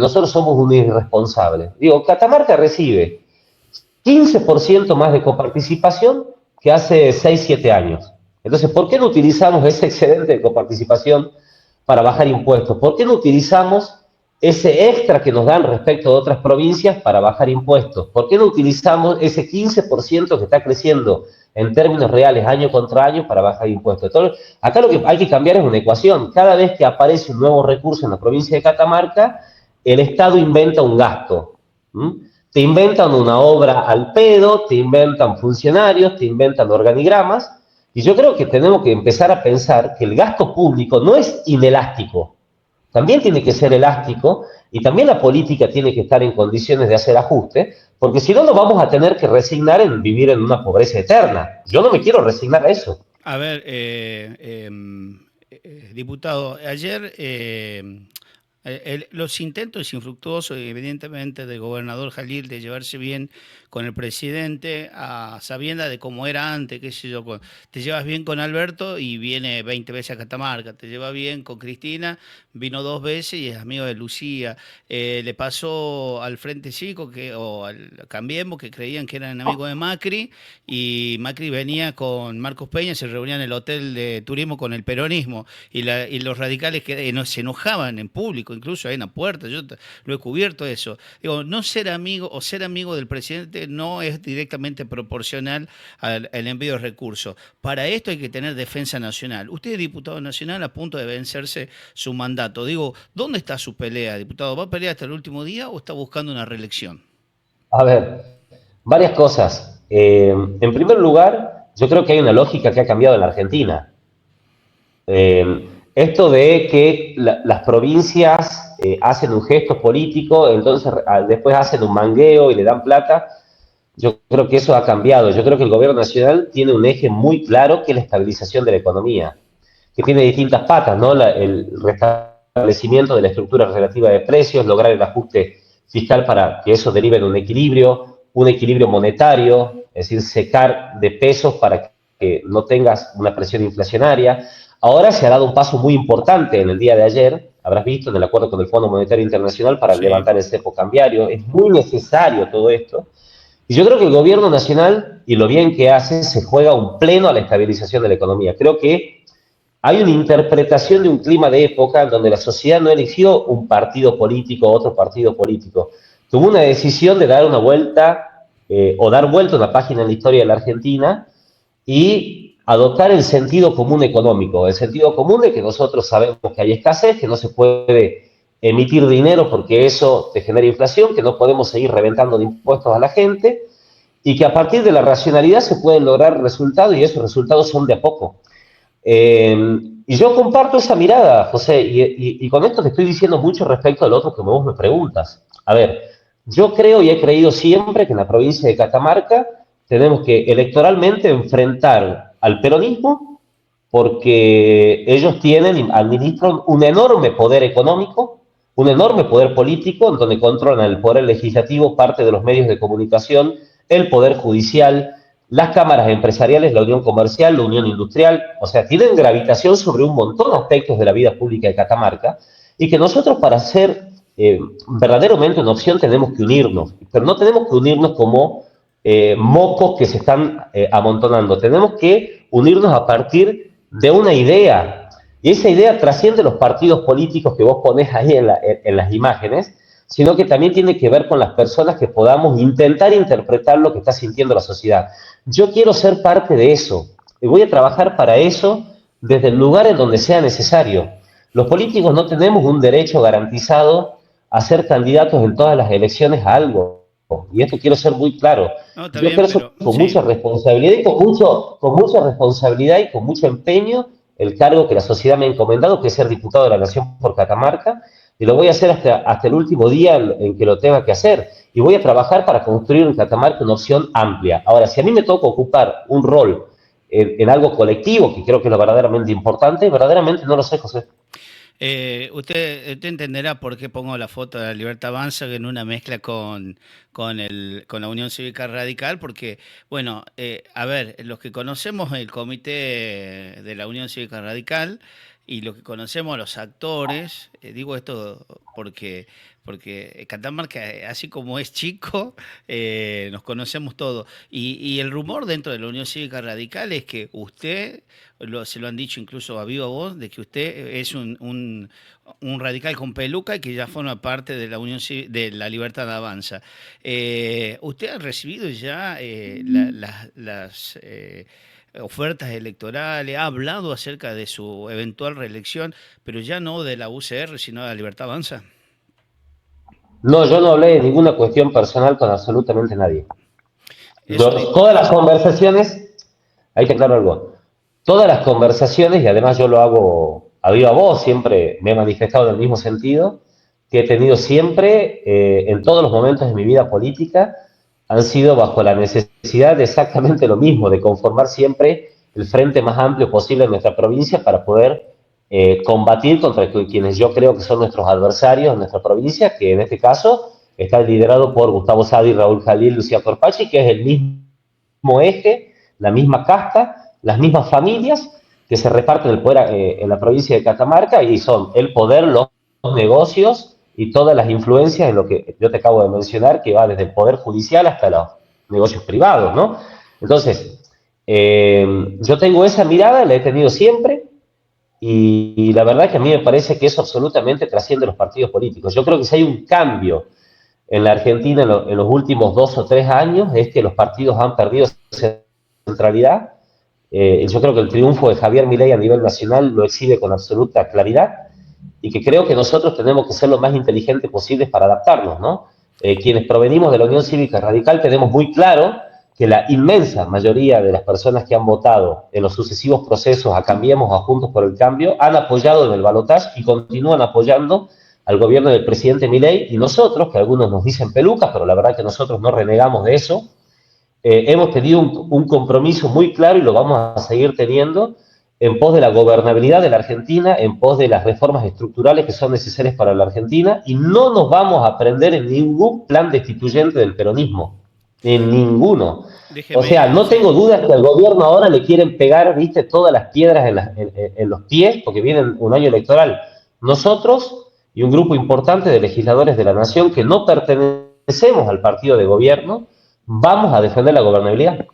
nosotros somos un irresponsable. Digo, Catamarca recibe 15% más de coparticipación que hace 6, 7 años. Entonces, ¿por qué no utilizamos ese excedente de coparticipación para bajar impuestos? ¿Por qué no utilizamos ese extra que nos dan respecto de otras provincias para bajar impuestos? ¿Por qué no utilizamos ese 15% que está creciendo en términos reales año contra año para bajar impuestos? Entonces, acá lo que hay que cambiar es una ecuación. Cada vez que aparece un nuevo recurso en la provincia de Catamarca, el Estado inventa un gasto. Te inventan una obra al pedo, te inventan funcionarios, te inventan organigramas, y yo creo que tenemos que empezar a pensar que el gasto público no es inelástico, también tiene que ser elástico, y también la política tiene que estar en condiciones de hacer ajustes, porque si no nos vamos a tener que resignar en vivir en una pobreza eterna. Yo no me quiero resignar a eso. A ver, diputado, ayer los intentos infructuosos, evidentemente, del gobernador Jalil de llevarse bien con el presidente, a sabiendas de cómo era antes, qué sé yo, te llevas bien con Alberto y viene 20 veces a Catamarca, te llevas bien con Cristina, vino 2 veces y es amigo de Lucía, le pasó al Frente Chico o al Cambiemos, que creían que eran amigos de Macri, y Macri venía con Marcos Peña, se reunían en el hotel de turismo con el peronismo, y los radicales se enojaban en público, político, incluso hay una puerta, lo he cubierto eso. Digo, no ser amigo o ser amigo del presidente no es directamente proporcional al envío de recursos. Para esto hay que tener defensa nacional. Usted es diputado nacional a punto de vencerse su mandato. Digo, ¿dónde está su pelea, diputado? ¿Va a pelear hasta el último día o está buscando una reelección? A ver, varias cosas. En primer lugar, yo creo que hay una lógica que ha cambiado en la Argentina. Esto de que las provincias hacen un gesto político, entonces después hacen un mangueo y le dan plata, yo creo que eso ha cambiado. Yo creo que el gobierno nacional tiene un eje muy claro que es la estabilización de la economía, que tiene distintas patas, ¿no? El restablecimiento de la estructura relativa de precios, lograr el ajuste fiscal para que eso derive en un equilibrio monetario, es decir, secar de pesos para que no tengas una presión inflacionaria. Ahora se ha dado un paso muy importante en el día de ayer, habrás visto, en el acuerdo con el Fondo Monetario Internacional para levantar el cepo cambiario. Es muy necesario todo esto. Y yo creo que el gobierno nacional, y lo bien que hace, se juega un pleno a la estabilización de la economía. Creo que hay una interpretación de un clima de época en donde la sociedad no eligió un partido político, otro partido político. Tuvo una decisión de dar una vuelta o dar vuelta a una página en la historia de la Argentina y adoptar el sentido común económico. El sentido común de que nosotros sabemos que hay escasez, que no se puede emitir dinero porque eso te genera inflación, que no podemos seguir reventando de impuestos a la gente y que a partir de la racionalidad se pueden lograr resultados y esos resultados son de a poco. Y yo comparto esa mirada, José, y con esto te estoy diciendo mucho respecto al otro que vos me preguntas. A ver, yo creo y he creído siempre que en la provincia de Catamarca tenemos que electoralmente enfrentar al peronismo porque ellos administran un enorme poder económico, un enorme poder político, en donde controlan el poder legislativo, parte de los medios de comunicación, el poder judicial, las cámaras empresariales, la unión comercial, la unión industrial, o sea, tienen gravitación sobre un montón de aspectos de la vida pública de Catamarca, y que nosotros para ser verdaderamente una opción tenemos que unirnos, pero no tenemos que unirnos como mocos que se están amontonando, tenemos que unirnos a partir de una idea, y esa idea trasciende los partidos políticos que vos ponés ahí en las imágenes, sino que también tiene que ver con las personas que podamos intentar interpretar lo que está sintiendo la sociedad. Yo quiero ser parte de eso, y voy a trabajar para eso desde el lugar en donde sea necesario. Los políticos no tenemos un derecho garantizado a ser candidatos en todas las elecciones a algo, y esto quiero ser muy claro. No, yo quiero eso con mucha responsabilidad y con mucha responsabilidad y con mucho empeño el cargo que la sociedad me ha encomendado, que es ser diputado de la Nación por Catamarca, y lo voy a hacer hasta el último día en que lo tenga que hacer. Y voy a trabajar para construir en Catamarca una opción amplia. Ahora, si a mí me toca ocupar un rol en algo colectivo, que creo que es lo verdaderamente importante, verdaderamente no lo sé, José. Usted entenderá por qué pongo la foto de la Libertad Avanza en una mezcla con la Unión Cívica Radical, porque, bueno, a ver, los que conocemos el comité de la Unión Cívica Radical y los que conocemos a los actores, digo esto porque Catamarca, así como es chico, nos conocemos todos. Y el rumor dentro de la Unión Cívica Radical es que usted, se lo han dicho incluso a viva voz, de que usted es un radical con peluca y que ya forma parte de la Unión de la Libertad Avanza. ¿Usted ha recibido ya las ofertas electorales, ha hablado acerca de su eventual reelección, pero ya no de la UCR, sino de la Libertad Avanza? No, yo no hablé de ninguna cuestión personal con absolutamente nadie. Todas las conversaciones, hay que aclarar algo, todas las conversaciones, y además yo lo hago a viva voz, siempre me he manifestado en el mismo sentido, que he tenido siempre, en todos los momentos de mi vida política, han sido bajo la necesidad de exactamente lo mismo, de conformar siempre el frente más amplio posible en nuestra provincia para poder combatir contra quienes yo creo que son nuestros adversarios en nuestra provincia, que en este caso está liderado por Gustavo Sadi, Raúl Jalil, Lucía Corpachi, que es el mismo eje, la misma casta, las mismas familias que se reparten el poder en la provincia de Catamarca, y son el poder, los negocios y todas las influencias en lo que yo te acabo de mencionar, que va desde el poder judicial hasta los negocios privados, ¿no? Entonces, yo tengo esa mirada, la he tenido siempre, y la verdad que a mí me parece que eso absolutamente trasciende los partidos políticos. Yo creo que si hay un cambio en la Argentina en los últimos 2 o 3 años es que los partidos han perdido centralidad. Yo creo que el triunfo de Javier Milei a nivel nacional lo exhibe con absoluta claridad y que creo que nosotros tenemos que ser lo más inteligentes posibles para adaptarnos, ¿no? Quienes provenimos de la Unión Cívica Radical tenemos muy claro que la inmensa mayoría de las personas que han votado en los sucesivos procesos a Cambiemos, a Juntos por el Cambio, han apoyado en el balotaje y continúan apoyando al gobierno del presidente Milei, y nosotros, que algunos nos dicen pelucas, pero la verdad que nosotros no renegamos de eso, hemos tenido un compromiso muy claro y lo vamos a seguir teniendo en pos de la gobernabilidad de la Argentina, en pos de las reformas estructurales que son necesarias para la Argentina, y no nos vamos a prender en ningún plan destituyente del peronismo, en ninguno. O sea, no tengo dudas que al gobierno ahora le quieren pegar, viste, todas las piedras en los pies, porque viene un año electoral. Nosotros y un grupo importante de legisladores de la nación que no pertenecemos al partido de gobierno, vamos a defender la gobernabilidad.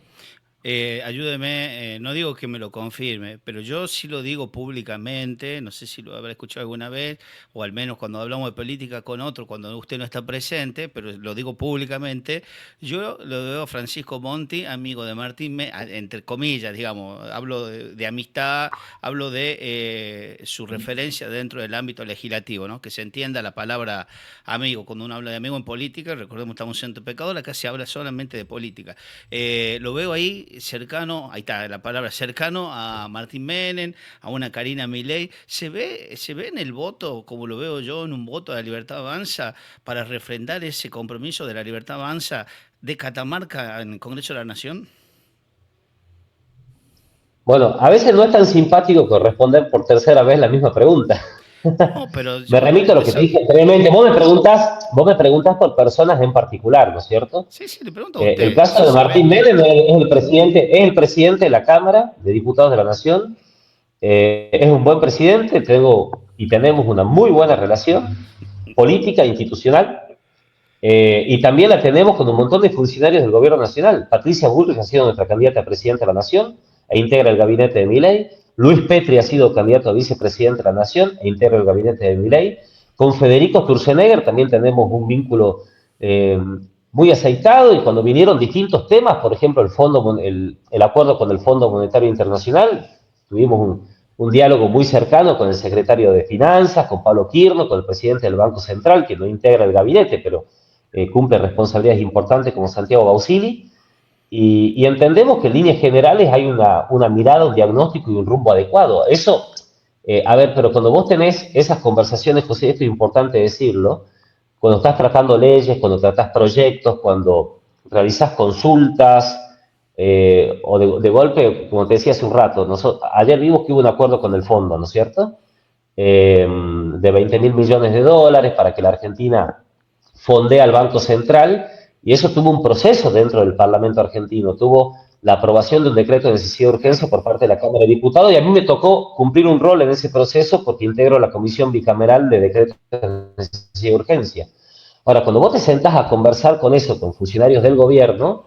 Ayúdeme, no digo que me lo confirme, pero yo sí lo digo públicamente, no sé si lo habrá escuchado alguna vez, o al menos cuando hablamos de política con otro, cuando usted no está presente, pero lo digo públicamente, yo lo veo a Francisco Monti, amigo de Martín, entre comillas, digamos, hablo de amistad, hablo de su referencia dentro del ámbito legislativo, ¿no? Que se entienda la palabra amigo. Cuando uno habla de amigo en política, recordemos, estamos en Centro Pecador, acá se habla solamente de política. Lo veo ahí cercano, ahí está la palabra, cercano a Martín Menem, a una Karina Milei. ¿Se ve en el voto, como lo veo yo, en un voto de la Libertad Avanza para refrendar ese compromiso de la Libertad Avanza de Catamarca en el Congreso de la Nación? Bueno, a veces no es tan simpático que responder por tercera vez la misma pregunta. No, pero me remito a lo que te dije previamente. Vos me preguntas por personas en particular, ¿no es cierto? Sí, le pregunto a usted. El caso de Martín Menem es el presidente de la Cámara de Diputados de la Nación. Es un buen presidente, tenemos una muy buena relación política e institucional. Y también la tenemos con un montón de funcionarios del gobierno nacional. Patricia Bullrich ha sido nuestra candidata a presidenta de la Nación e integra el gabinete de Milei. Luis Petri ha sido candidato a vicepresidente de la Nación e integra el gabinete de Milei. Con Federico Sturzenegger también tenemos un vínculo muy aceitado, y cuando vinieron distintos temas, por ejemplo, el acuerdo con el Fondo Monetario Internacional, tuvimos un diálogo muy cercano con el secretario de Finanzas, con Pablo Kirno, con el presidente del Banco Central, que no integra el gabinete, pero cumple responsabilidades importantes, como Santiago Bausili. Y entendemos que en líneas generales hay una mirada, un diagnóstico y un rumbo adecuado. Eso, pero cuando vos tenés esas conversaciones, José, esto es importante decirlo, cuando estás tratando leyes, cuando tratás proyectos, cuando realizás consultas, o de golpe, como te decía hace un rato, ayer vimos que hubo un acuerdo con el fondo, ¿no es cierto? De 20.000 millones de dólares para que la Argentina fondee al Banco Central. Y eso tuvo un proceso dentro del Parlamento argentino, tuvo la aprobación de un decreto de necesidad de urgencia por parte de la Cámara de Diputados, y a mí me tocó cumplir un rol en ese proceso porque integro la Comisión Bicameral de Decretos de Necesidad de Urgencia. Ahora, cuando vos te sentás a conversar con funcionarios del gobierno,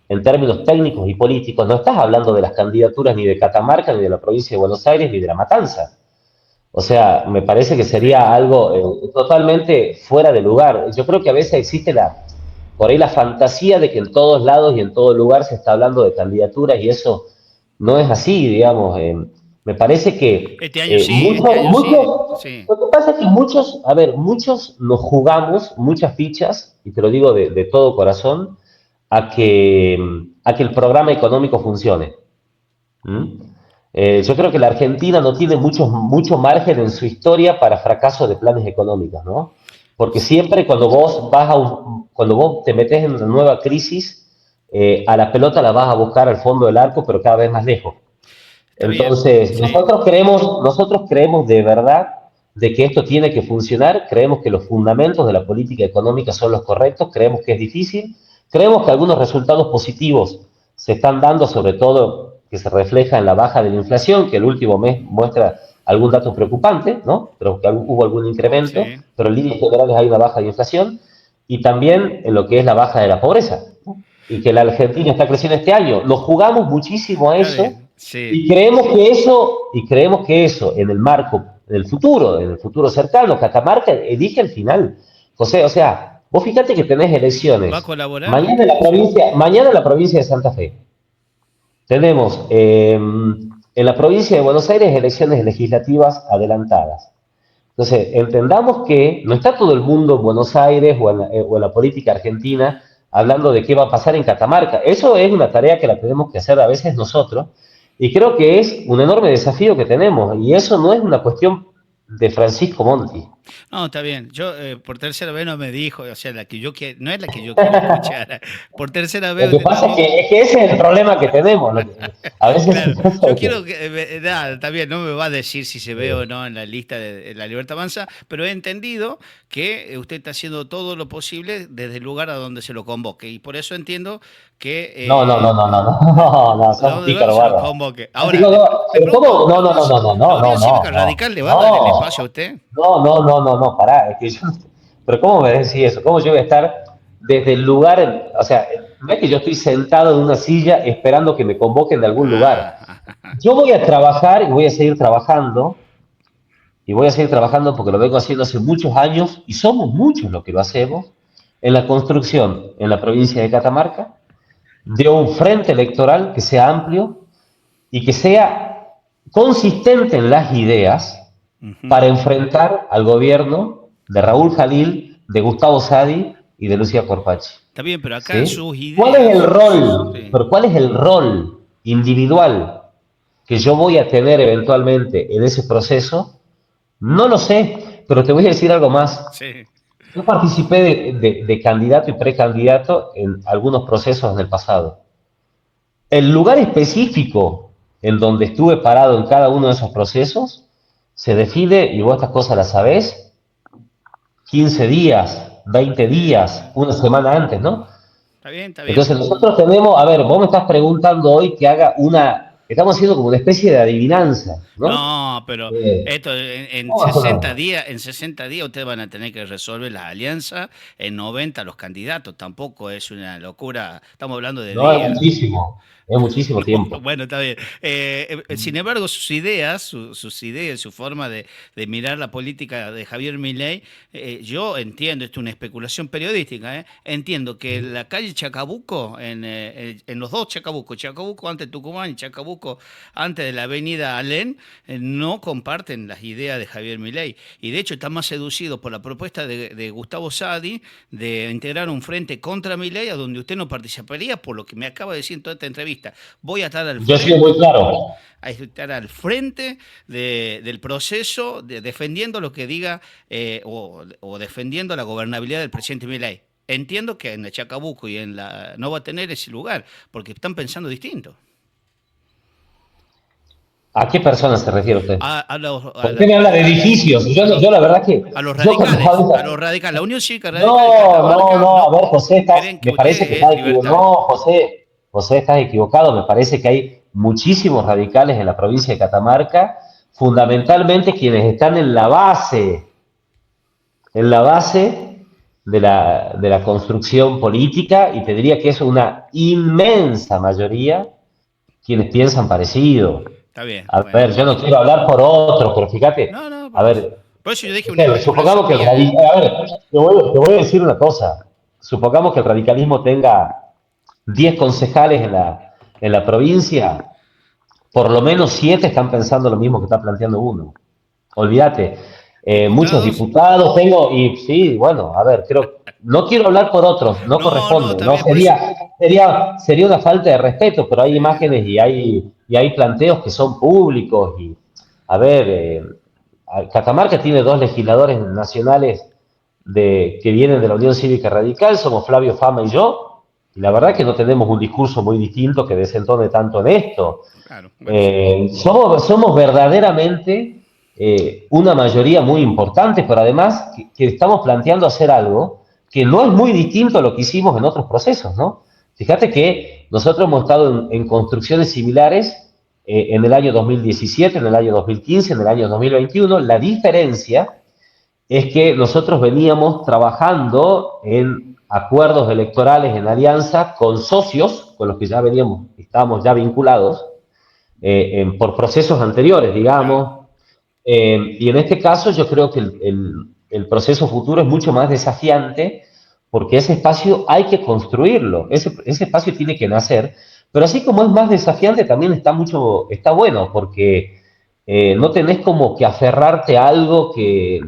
en términos técnicos y políticos, no estás hablando de las candidaturas ni de Catamarca, ni de la provincia de Buenos Aires, ni de La Matanza. O sea, me parece que sería algo totalmente fuera de lugar. Yo creo que a veces existe por ahí la fantasía de que en todos lados y en todo lugar se está hablando de candidaturas, y eso no es así, digamos. Me parece que este año sí. Lo que pasa es que muchos nos jugamos muchas fichas, y te lo digo de todo corazón, a que el programa económico funcione. Yo creo que la Argentina no tiene mucho margen en su historia para fracaso de planes económicos, ¿no? Porque siempre cuando vos te metes en una nueva crisis, a la pelota la vas a buscar al fondo del arco, pero cada vez más lejos. Entonces, nosotros creemos de verdad de que esto tiene que funcionar, creemos que los fundamentos de la política económica son los correctos, creemos que es difícil, creemos que algunos resultados positivos se están dando, sobre todo que se refleja en la baja de la inflación, que el último mes muestra algún dato preocupante, ¿no? Pero que hubo algún incremento, pero en líneas generales hay una baja de inflación, y también en lo que es la baja de la pobreza, ¿no? Y que la Argentina está creciendo este año. Nos jugamos muchísimo a eso, Sí. Y creemos que eso en el marco del futuro, en el futuro cercano, Catamarca elige el final. José, o sea, vos fíjate que tenés ¿Va a elecciones. colaborar? Mañana en la provincia de Santa Fe. Tenemos en la provincia de Buenos Aires elecciones legislativas adelantadas. Entonces, entendamos que no está todo el mundo en Buenos Aires o en la política argentina hablando de qué va a pasar en Catamarca. Eso es una tarea que la tenemos que hacer a veces nosotros y creo que es un enorme desafío que tenemos y eso no es una cuestión de Francisco Monti. No, está bien. Yo por tercera vez no me dijo, o sea, no es la que yo quiero escuchar. Por tercera vez. Lo que pasa es que ese es el problema que tenemos. A veces Claro, yo quiero que, nada, está bien, no me va a decir si se ve o no en la lista de la Libertad Avanza, pero he entendido que usted está haciendo todo lo posible desde el lugar a donde se lo convoque y por eso entiendo que no, sos pícaro se lo bárbaro. convoque. Ahora, ¿Cómo? ¿la Unión Cívica Radical le va a dar el espacio a usted? No, pará, es que pero ¿cómo me decís eso? ¿Cómo yo voy a estar desde el lugar, o sea, no es que yo estoy sentado en una silla esperando que me convoquen de algún lugar. Yo voy a trabajar y voy a seguir trabajando, porque lo vengo haciendo hace muchos años, y somos muchos los que lo hacemos, en la construcción en la provincia de Catamarca, de un frente electoral que sea amplio y que sea consistente en las ideas para enfrentar al gobierno de Raúl Jalil, de Gustavo Sadi y de Lucía Corpachi. Está bien, pero acá ¿Sí? sus ideas... ¿Cuál es el rol? Sí. Pero ¿cuál es el rol individual que yo voy a tener eventualmente en ese proceso? No lo sé, pero te voy a decir algo más. Sí. Yo participé de candidato y precandidato en algunos procesos en el pasado. El lugar específico en donde estuve parado en cada uno de esos procesos se define, y vos estas cosas las sabés, 15 días, 20 días, una semana antes, ¿no? Está bien. Entonces nosotros tenemos, a ver, vos me estás preguntando hoy que haga estamos haciendo como una especie de adivinanza, ¿no? No, pero esto en 60 días ustedes van a tener que resolver las alianzas, en 90 los candidatos, tampoco es una locura, estamos hablando de días. Es muchísimo tiempo. Bueno, está bien. Sin embargo, sus ideas, su forma de mirar la política de Javier Milei, yo entiendo, esto es una especulación periodística, entiendo que la calle Chacabuco, en los dos Chacabuco antes de Tucumán y Chacabuco antes de la avenida Alén, no comparten las ideas de Javier Milei. Y de hecho están más seducidos por la propuesta de Gustavo Sadi de integrar un frente contra Milei, a donde usted no participaría, por lo que me acaba de decir en toda esta entrevista. Voy a estar al frente. Yo soy muy claro. A estar al frente del proceso, defendiendo lo que diga o defendiendo la gobernabilidad del presidente Milei. Entiendo que en el Chacabuco y no va a tener ese lugar, porque están pensando distinto. ¿A qué personas se refiere usted? ¿Por qué me habla de edificios? Yo la verdad que... A los radicales, la Unión Cívica Radical. A ver, José, me parece que estás equivocado. No, José, estás equivocado. Me parece que hay muchísimos radicales en la provincia de Catamarca, fundamentalmente quienes están en la base de la construcción política, y te diría que es una inmensa mayoría quienes piensan parecido. Está bien. A ver, yo no quiero hablar por otros, pero fíjate. A ver, por eso yo dije supongamos que te voy a decir una cosa. Supongamos que el radicalismo tenga 10 concejales en la provincia, por lo menos 7 están pensando lo mismo que está planteando uno. Olvídate. Muchos diputados tengo, y sí, bueno, a ver, no quiero hablar por otros, no corresponde, no sería una falta de respeto, pero hay imágenes y hay planteos que son públicos, y a ver, Catamarca tiene 2 legisladores nacionales que vienen de la Unión Cívica Radical, somos Flavio Fama y yo, y la verdad que no tenemos un discurso muy distinto que desentone tanto en esto. Claro, somos verdaderamente una mayoría muy importante, pero además que estamos planteando hacer algo que no es muy distinto a lo que hicimos en otros procesos, ¿no? Fíjate que nosotros hemos estado en construcciones similares en el año 2017, en el año 2015, en el año 2021. La diferencia es que nosotros veníamos trabajando en acuerdos electorales, en alianza con socios con los que ya estábamos ya vinculados, por procesos anteriores, digamos. Y en este caso yo creo que el proceso futuro es mucho más desafiante porque ese espacio hay que construirlo, ese espacio tiene que nacer, pero así como es más desafiante también está bueno porque no tenés como que aferrarte a algo que,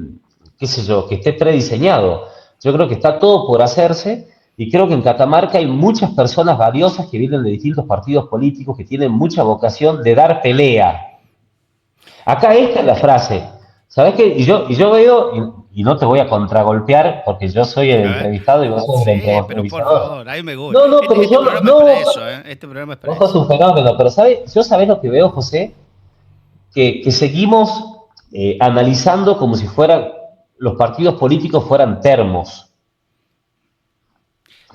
qué sé yo, que esté prediseñado. Yo creo que está todo por hacerse y creo que en Catamarca hay muchas personas valiosas que vienen de distintos partidos políticos que tienen mucha vocación de dar pelea. Acá esta es la frase. ¿Sabes qué? Y yo veo, y no te voy a contragolpear porque yo soy el entrevistado y vos sos el Sí, pero por entrevistador. favor, ahí me gusta. No, no, pero Este yo programa es no, para eso, ¿eh? Este programa es para vos sos eso. un fenómeno, pero yo sabés lo que veo, José, que seguimos analizando como si los partidos políticos fueran termos.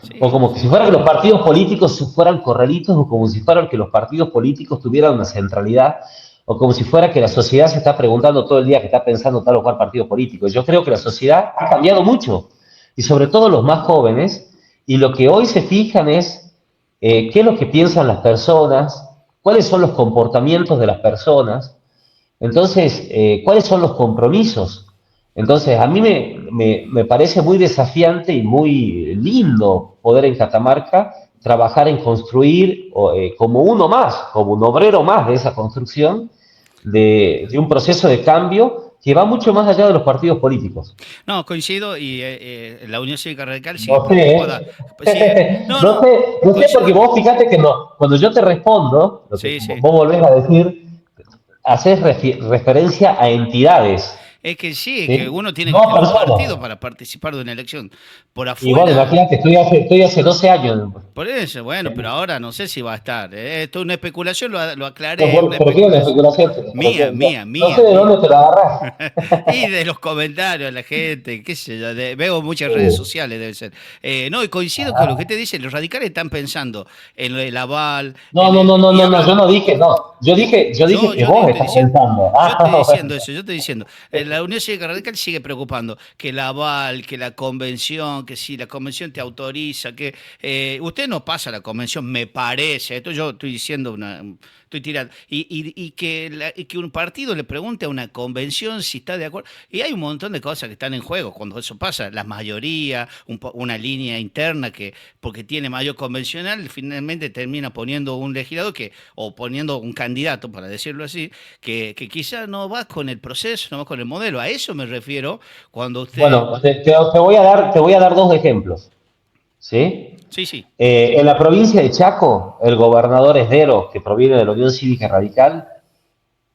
O Sí, como si fueran que los partidos políticos fueran corralitos, o como si fueran que los partidos políticos tuvieran una centralidad, o como si fuera que la sociedad se está preguntando todo el día que está pensando tal o cual partido político. Yo creo que la sociedad ha cambiado mucho, y sobre todo los más jóvenes, y lo que hoy se fijan es qué es lo que piensan las personas, cuáles son los comportamientos de las personas, entonces, ¿cuáles son los compromisos? Entonces, a mí me parece muy desafiante y muy lindo poder en Catamarca trabajar en construir como uno más, como un obrero más de esa construcción, de un proceso de cambio que va mucho más allá de los partidos políticos. no, coincido y la Unión Cívica Radical sigue No sé, preocupada. No, no no, sé, no sé porque coincido. vos fíjate que no, cuando yo te respondo, lo que Sí, sí. vos volvés a decir, haces referencia a entidades, Es que sí, es que ¿sí? uno tiene No que a tener un personas. partido para participar de una elección. Por Y bueno, afuera, imagínate, estoy hace 12 años. por eso, bueno, pero ahora no sé si va a estar. Esto es una especulación, lo No, aclaré, una ¿por qué una especulación. especulación? Mía, mía, No sé mía, de mía. dónde te la agarrás. Y de los comentarios de la gente, qué sé yo, veo muchas redes Sí. sociales, debe ser. No, y coincido con lo que te dicen, los radicales están pensando en el aval, No, no, no, no, y no, no, yo hablan. no dije, no. Yo dije que vos Estoy estás diciendo, pensando. yo estoy Bueno. diciendo eso, yo estoy diciendo, la Unión Cívica Radical sigue preocupando que el aval, que la convención, que si la convención te autoriza, que usted no pasa la convención, me parece, esto yo estoy diciendo estoy tirando, y que un partido le pregunte a una convención si está de acuerdo, y hay un montón de cosas que están en juego cuando eso pasa, la mayoría, una línea interna que, porque tiene mayor convencional, finalmente termina poniendo un legislador o poniendo un candidato, para decirlo así, que quizás no va con el proceso, no va con el modelo. A eso me refiero cuando usted... Bueno, te voy a dar dos ejemplos. ¿Sí? Sí, sí, En la provincia de Chaco, el gobernador Esdero, que proviene de la Unión Cívica Radical,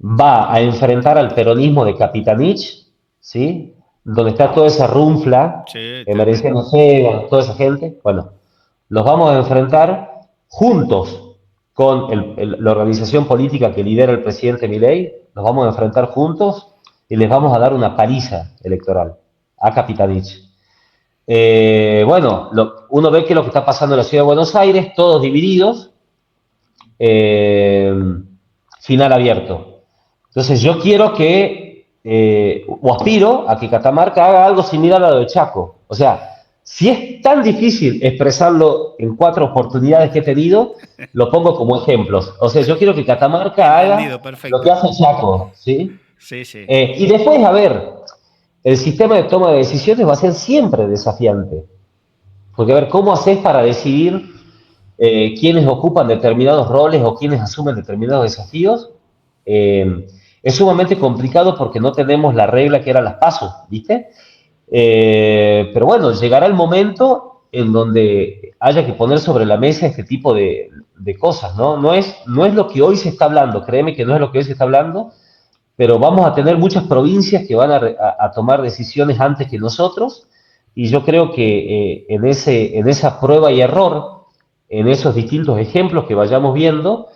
va a enfrentar al peronismo de Capitanich, ¿sí? Donde está toda esa runfla, sí, Emerenciano Sega, toda esa gente. Bueno, los vamos a enfrentar juntos con la organización política que lidera el presidente Milei, los vamos a enfrentar juntos y les vamos a dar una paliza electoral a Capitanich. Bueno, uno ve que lo que está pasando en la ciudad de Buenos Aires, todos divididos, eh, final abierto. Entonces yo quiero o aspiro a que Catamarca haga algo similar a lo de Chaco. O sea, si es tan difícil expresarlo en 4 oportunidades que he tenido, lo pongo como ejemplos. O sea, yo quiero que Catamarca haga entendido, lo que perfecto. hace Chaco, ¿sí? Sí, sí. Y después, a ver, el sistema de toma de decisiones va a ser siempre desafiante. Porque, a ver, ¿cómo haces para decidir quiénes ocupan determinados roles o quiénes asumen determinados desafíos? Es sumamente complicado porque no tenemos la regla que era las PASO, ¿viste? Pero bueno, llegará el momento en donde haya que poner sobre la mesa este tipo de cosas, ¿no? No es lo que hoy se está hablando, créeme que no es lo que hoy se está hablando, pero vamos a tener muchas provincias que van a tomar decisiones antes que nosotros, y yo creo que en esa prueba y error, en esos distintos ejemplos que vayamos viendo,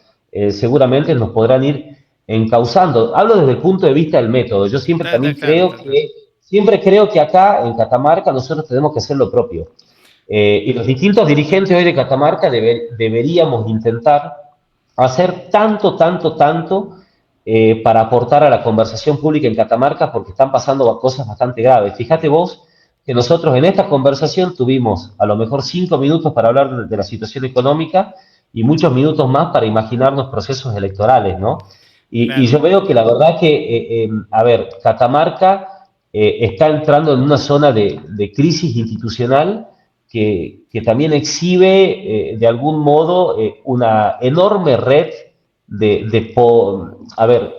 seguramente nos podrán ir encauzando. Hablo desde el punto de vista del método. Yo siempre Está también claro, creo está claro. que acá en Catamarca nosotros tenemos que hacer lo propio. Y los distintos dirigentes hoy de Catamarca deberíamos intentar hacer tanto para aportar a la conversación pública en Catamarca, porque están pasando cosas bastante graves. Fíjate vos que nosotros en esta conversación tuvimos a lo mejor 5 minutos para hablar de la situación económica, y muchos minutos más para imaginarnos procesos electorales, ¿no? Claro. Y yo veo que la verdad que, a ver, Catamarca está entrando en una zona de crisis institucional que también exhibe, de algún modo, una enorme red a ver,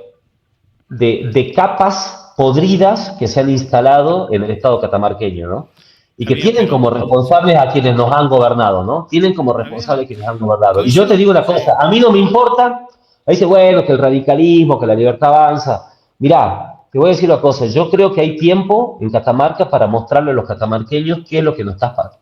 de capas podridas que se han instalado en el Estado catamarqueño, ¿no? Y Está que bien, tienen pero como responsables a quienes nos han gobernado, ¿no? Tienen como está bien. responsables a quienes han gobernado. Y yo te Coincido. digo una cosa, a mí no me importa, ahí dice, bueno, que el radicalismo, que la libertad avanza. Mirá, te voy a decir una cosa, yo creo que hay tiempo en Catamarca para mostrarle a los catamarqueños qué es lo que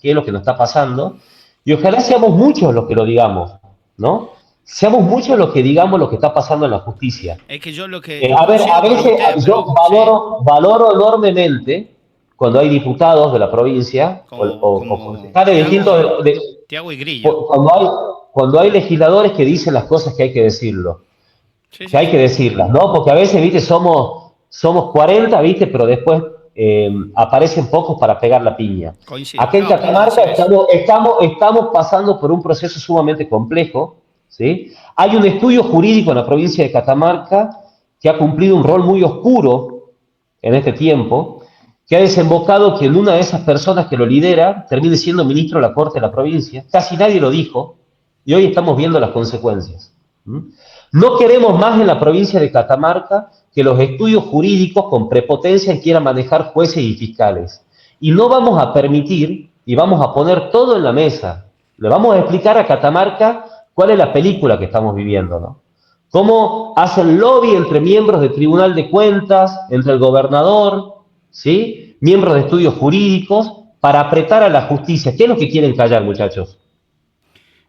qué es lo que nos está pasando, y ojalá seamos muchos los que lo digamos, ¿no? Seamos muchos los que digamos lo que está pasando en la justicia. Es que yo lo que A ver, a coincido con veces usted, yo pero sí, valoro enormemente cuando hay diputados de la provincia o como concejales distintos, Tiago y Grillo. cuando hay legisladores que dicen las cosas que hay que decirlo, Sí, que sí, hay que sí. decirlas, ¿no? Porque a veces, viste, somos 40, viste, pero después aparecen pocos para pegar la piña. Coincido. Acá en No, pero no Catamarca decía eso. estamos pasando por un proceso sumamente complejo, ¿sí? Hay un estudio jurídico en la provincia de Catamarca que ha cumplido un rol muy oscuro en este tiempo, que ha desembocado que en una de esas personas que lo lidera termine siendo ministro de la Corte de la provincia. Casi nadie lo dijo y hoy estamos viendo las consecuencias. ¿Mm? No queremos más en la provincia de Catamarca que los estudios jurídicos con prepotencia quieran manejar jueces y fiscales. Y no vamos a permitir, y vamos a poner todo en la mesa. Le vamos a explicar a Catamarca cuál es la película que estamos viviendo, ¿no? Cómo hacen lobby entre miembros del Tribunal de Cuentas, entre el gobernador, ¿sí? Miembros de estudios jurídicos, para apretar a la justicia. ¿Qué es lo que quieren callar, muchachos?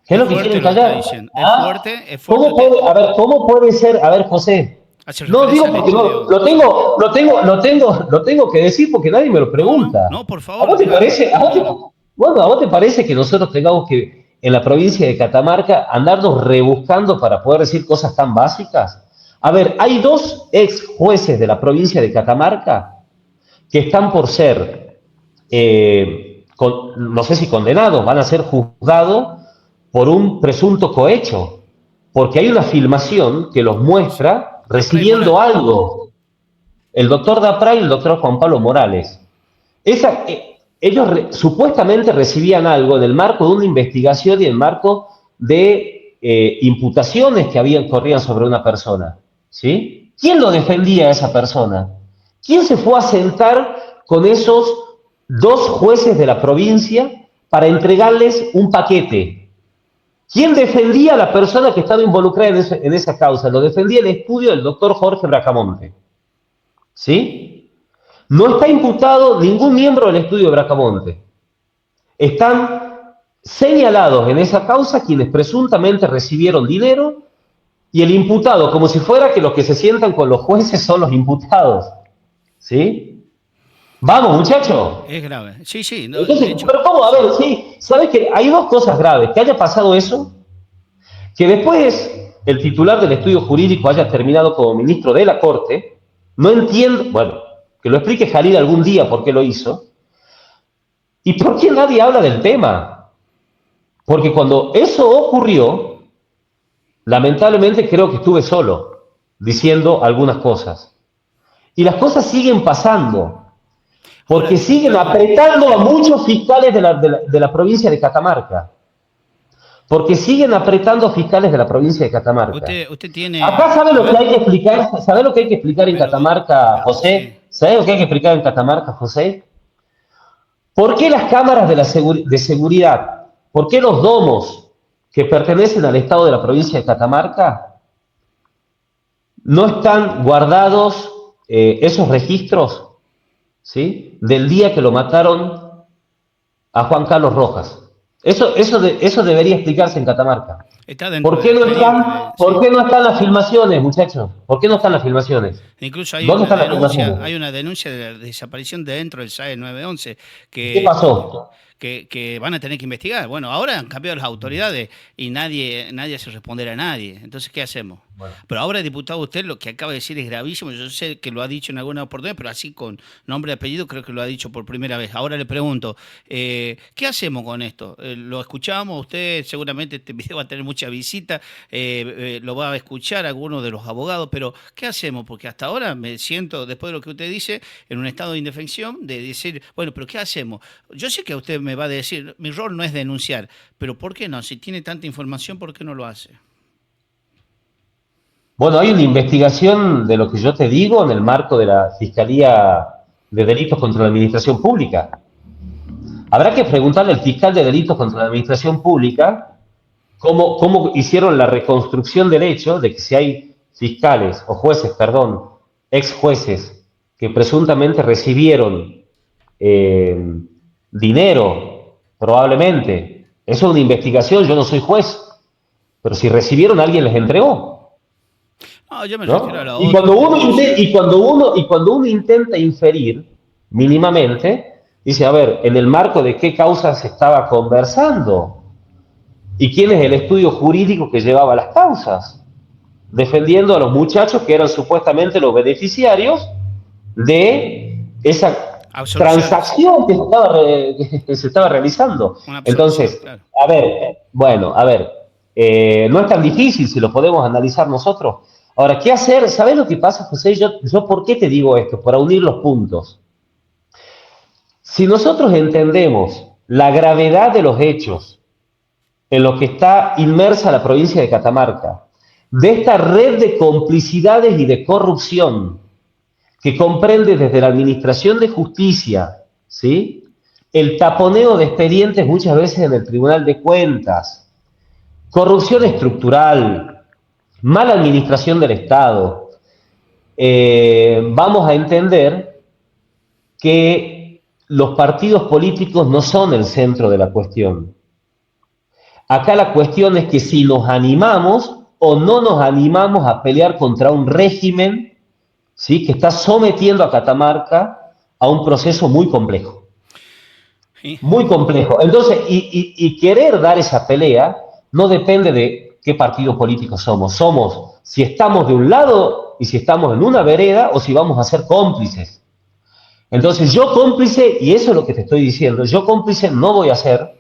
¿Qué es Es lo que fuerte quieren lo que está callar? diciendo. ¿Ah? Es fuerte usted. ¿Cómo puede ser? A ver, José, Hace no digo referencia al porque no, estudio. Sí. lo tengo que decir porque nadie me lo No, no, pregunta. no, por ¿A favor, vos te dígalo, parece? dígalo. Bueno, ¿a vos te parece que nosotros tengamos que, en la provincia de Catamarca, andarnos rebuscando para poder decir cosas tan básicas? A ver, hay dos ex jueces de la provincia de Catamarca que están por ser, no sé si condenados, van a ser juzgados por un presunto cohecho, porque hay una filmación que los muestra Dapray recibiendo Morales. algo. El doctor Dapray y el doctor Juan Pablo Morales. Ellos supuestamente recibían algo en el marco de una investigación y en el marco de imputaciones que corrían sobre una persona. ¿Sí? ¿Quién lo defendía a esa persona? ¿Quién se fue a sentar con esos dos jueces de la provincia para entregarles un paquete? ¿Quién defendía a la persona que estaba involucrada en esa causa? Lo defendía el estudio del doctor Jorge Bracamonte. ¿Sí? No está imputado ningún miembro del estudio de Bracamonte. Están señalados en esa causa quienes presuntamente recibieron dinero y el imputado, como si fuera que los que se sientan con los jueces son los imputados. ¿Sí? Vamos, muchachos. Es grave. Sí, sí. No, de Entonces, hecho, pero ¿cómo? A sí. ver, sí, ¿sabes qué? Hay dos cosas graves. Que haya pasado eso, que después el titular del estudio jurídico haya terminado como ministro de la Corte. No entiendo, bueno, que lo explique Jalil algún día por qué lo hizo. ¿Y por qué nadie habla del tema? Porque cuando eso ocurrió, lamentablemente creo que estuve solo diciendo algunas cosas. Y las cosas siguen pasando. Porque Ahora, siguen diputado, apretando a muchos fiscales de la provincia de Catamarca. Porque siguen apretando a fiscales de la provincia de Catamarca. usted tiene. Acá sabe A lo que ver, hay que explicar, ¿sabe lo que hay que explicar en Catamarca, sí. José? ¿Sabe lo que hay que explicar en Catamarca, José? ¿Por qué las cámaras de seguridad, por qué los domos que pertenecen al Estado de la provincia de Catamarca no están guardados esos registros, ¿sí? Del día que lo mataron a Juan Carlos Rojas? Eso debería explicarse en Catamarca. Está dentro del ¿Por sí. qué no están las filmaciones, muchachos? ¿Por qué no están las filmaciones? Incluso ¿Dónde están las filmaciones? hay una denuncia de la desaparición dentro del SAE 911 ¿Qué que, pasó? que van a tener que investigar. Bueno, ahora han cambiado las autoridades y nadie hace responder a nadie. Entonces, ¿qué hacemos? Bueno. Pero ahora, diputado, usted lo que acaba de decir es gravísimo. Yo sé que lo ha dicho en alguna oportunidad, pero así con nombre y apellido creo que lo ha dicho por primera vez. Ahora le pregunto, ¿qué hacemos con esto? Lo escuchamos, usted seguramente este video va a tener mucha mucha visita, lo va a escuchar alguno de los abogados, pero ¿qué hacemos? Porque hasta ahora me siento, después de lo que usted dice, en un estado de indefensión, de decir, bueno, pero ¿qué hacemos? Yo sé que usted me va a decir, mi rol no es denunciar, pero ¿por qué no? Si tiene tanta información, ¿por qué no lo hace? Bueno, hay una investigación de lo que yo te digo en el marco de la Fiscalía de Delitos contra la Administración Pública. Habrá que preguntarle al fiscal de Delitos contra la Administración Pública cómo hicieron la reconstrucción del hecho de que si hay fiscales o jueces, perdón, ex jueces que presuntamente recibieron dinero, probablemente. Eso es una investigación, yo no soy juez, pero si recibieron, alguien les entregó. No, yo me ¿No? refiero a la Y otra. cuando uno intenta inferir mínimamente, dice, a ver, en el marco de qué causas se estaba conversando y quién es el estudio jurídico que llevaba las causas, defendiendo a los muchachos que eran supuestamente los beneficiarios de esa transacción que se estaba realizando. Entonces, claro. a ver, no es tan difícil si lo podemos analizar nosotros. Ahora, ¿qué hacer? ¿Sabes lo que pasa, José? Yo ¿por qué te digo esto? Para unir los puntos. Si nosotros entendemos la gravedad de los hechos en los que está inmersa la provincia de Catamarca, de esta red de complicidades y de corrupción que comprende desde la Administración de Justicia, ¿sí?, el taponeo de expedientes muchas veces en el Tribunal de Cuentas, corrupción estructural, mala administración del Estado, vamos a entender que los partidos políticos no son el centro de la cuestión. Acá la cuestión es que si nos animamos o no nos animamos a pelear contra un régimen, ¿sí?, que está sometiendo a Catamarca a un proceso muy complejo. Sí. Muy complejo. Entonces, y querer dar esa pelea no depende de qué partido político somos. Somos si estamos de un lado y si estamos en una vereda o si vamos a ser cómplices. Entonces, yo cómplice, y eso es lo que te estoy diciendo, yo cómplice no voy a ser.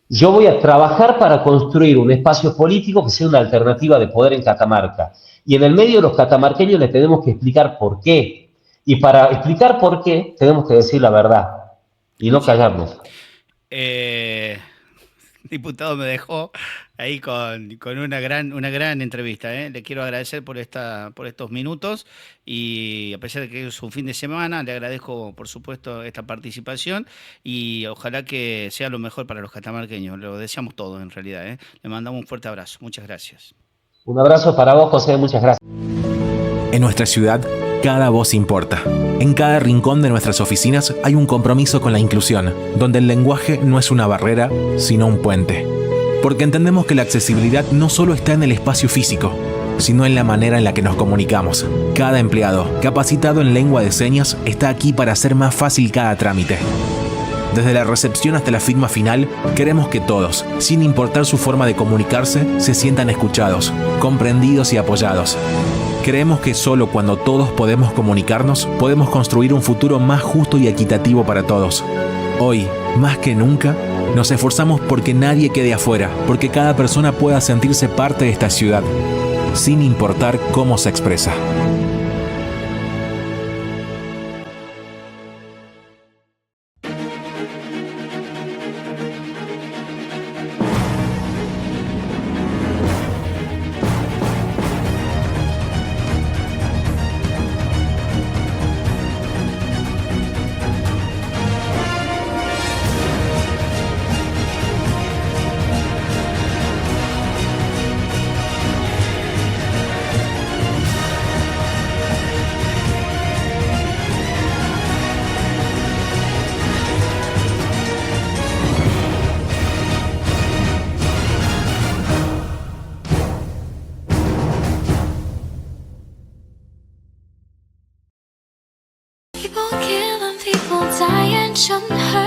Yo voy a trabajar para construir un espacio político que sea una alternativa de poder en Catamarca. Y en el medio de los catamarqueños les tenemos que explicar por qué. Y para explicar por qué, tenemos que decir la verdad y no callarnos. Diputado, me dejó ahí con una gran entrevista, ¿eh? Le quiero agradecer por estos minutos y a pesar de que es un fin de semana, le agradezco por supuesto esta participación y ojalá que sea lo mejor para los catamarqueños. Lo deseamos todos en realidad, ¿eh? Le mandamos un fuerte abrazo. Muchas gracias. Un abrazo para vos, José. Muchas gracias. En nuestra ciudad, cada voz importa. En cada rincón de nuestras oficinas hay un compromiso con la inclusión, donde el lenguaje no es una barrera, sino un puente. Porque entendemos que la accesibilidad no solo está en el espacio físico, sino en la manera en la que nos comunicamos. Cada empleado, capacitado en lengua de señas, está aquí para hacer más fácil cada trámite. Desde la recepción hasta la firma final, queremos que todos, sin importar su forma de comunicarse, se sientan escuchados, comprendidos y apoyados. Creemos que solo cuando todos podemos comunicarnos, podemos construir un futuro más justo y equitativo para todos. Hoy, más que nunca, nos esforzamos porque nadie quede afuera, porque cada persona pueda sentirse parte de esta ciudad, sin importar cómo se expresa. People killing, people dying, shouldn't hurt.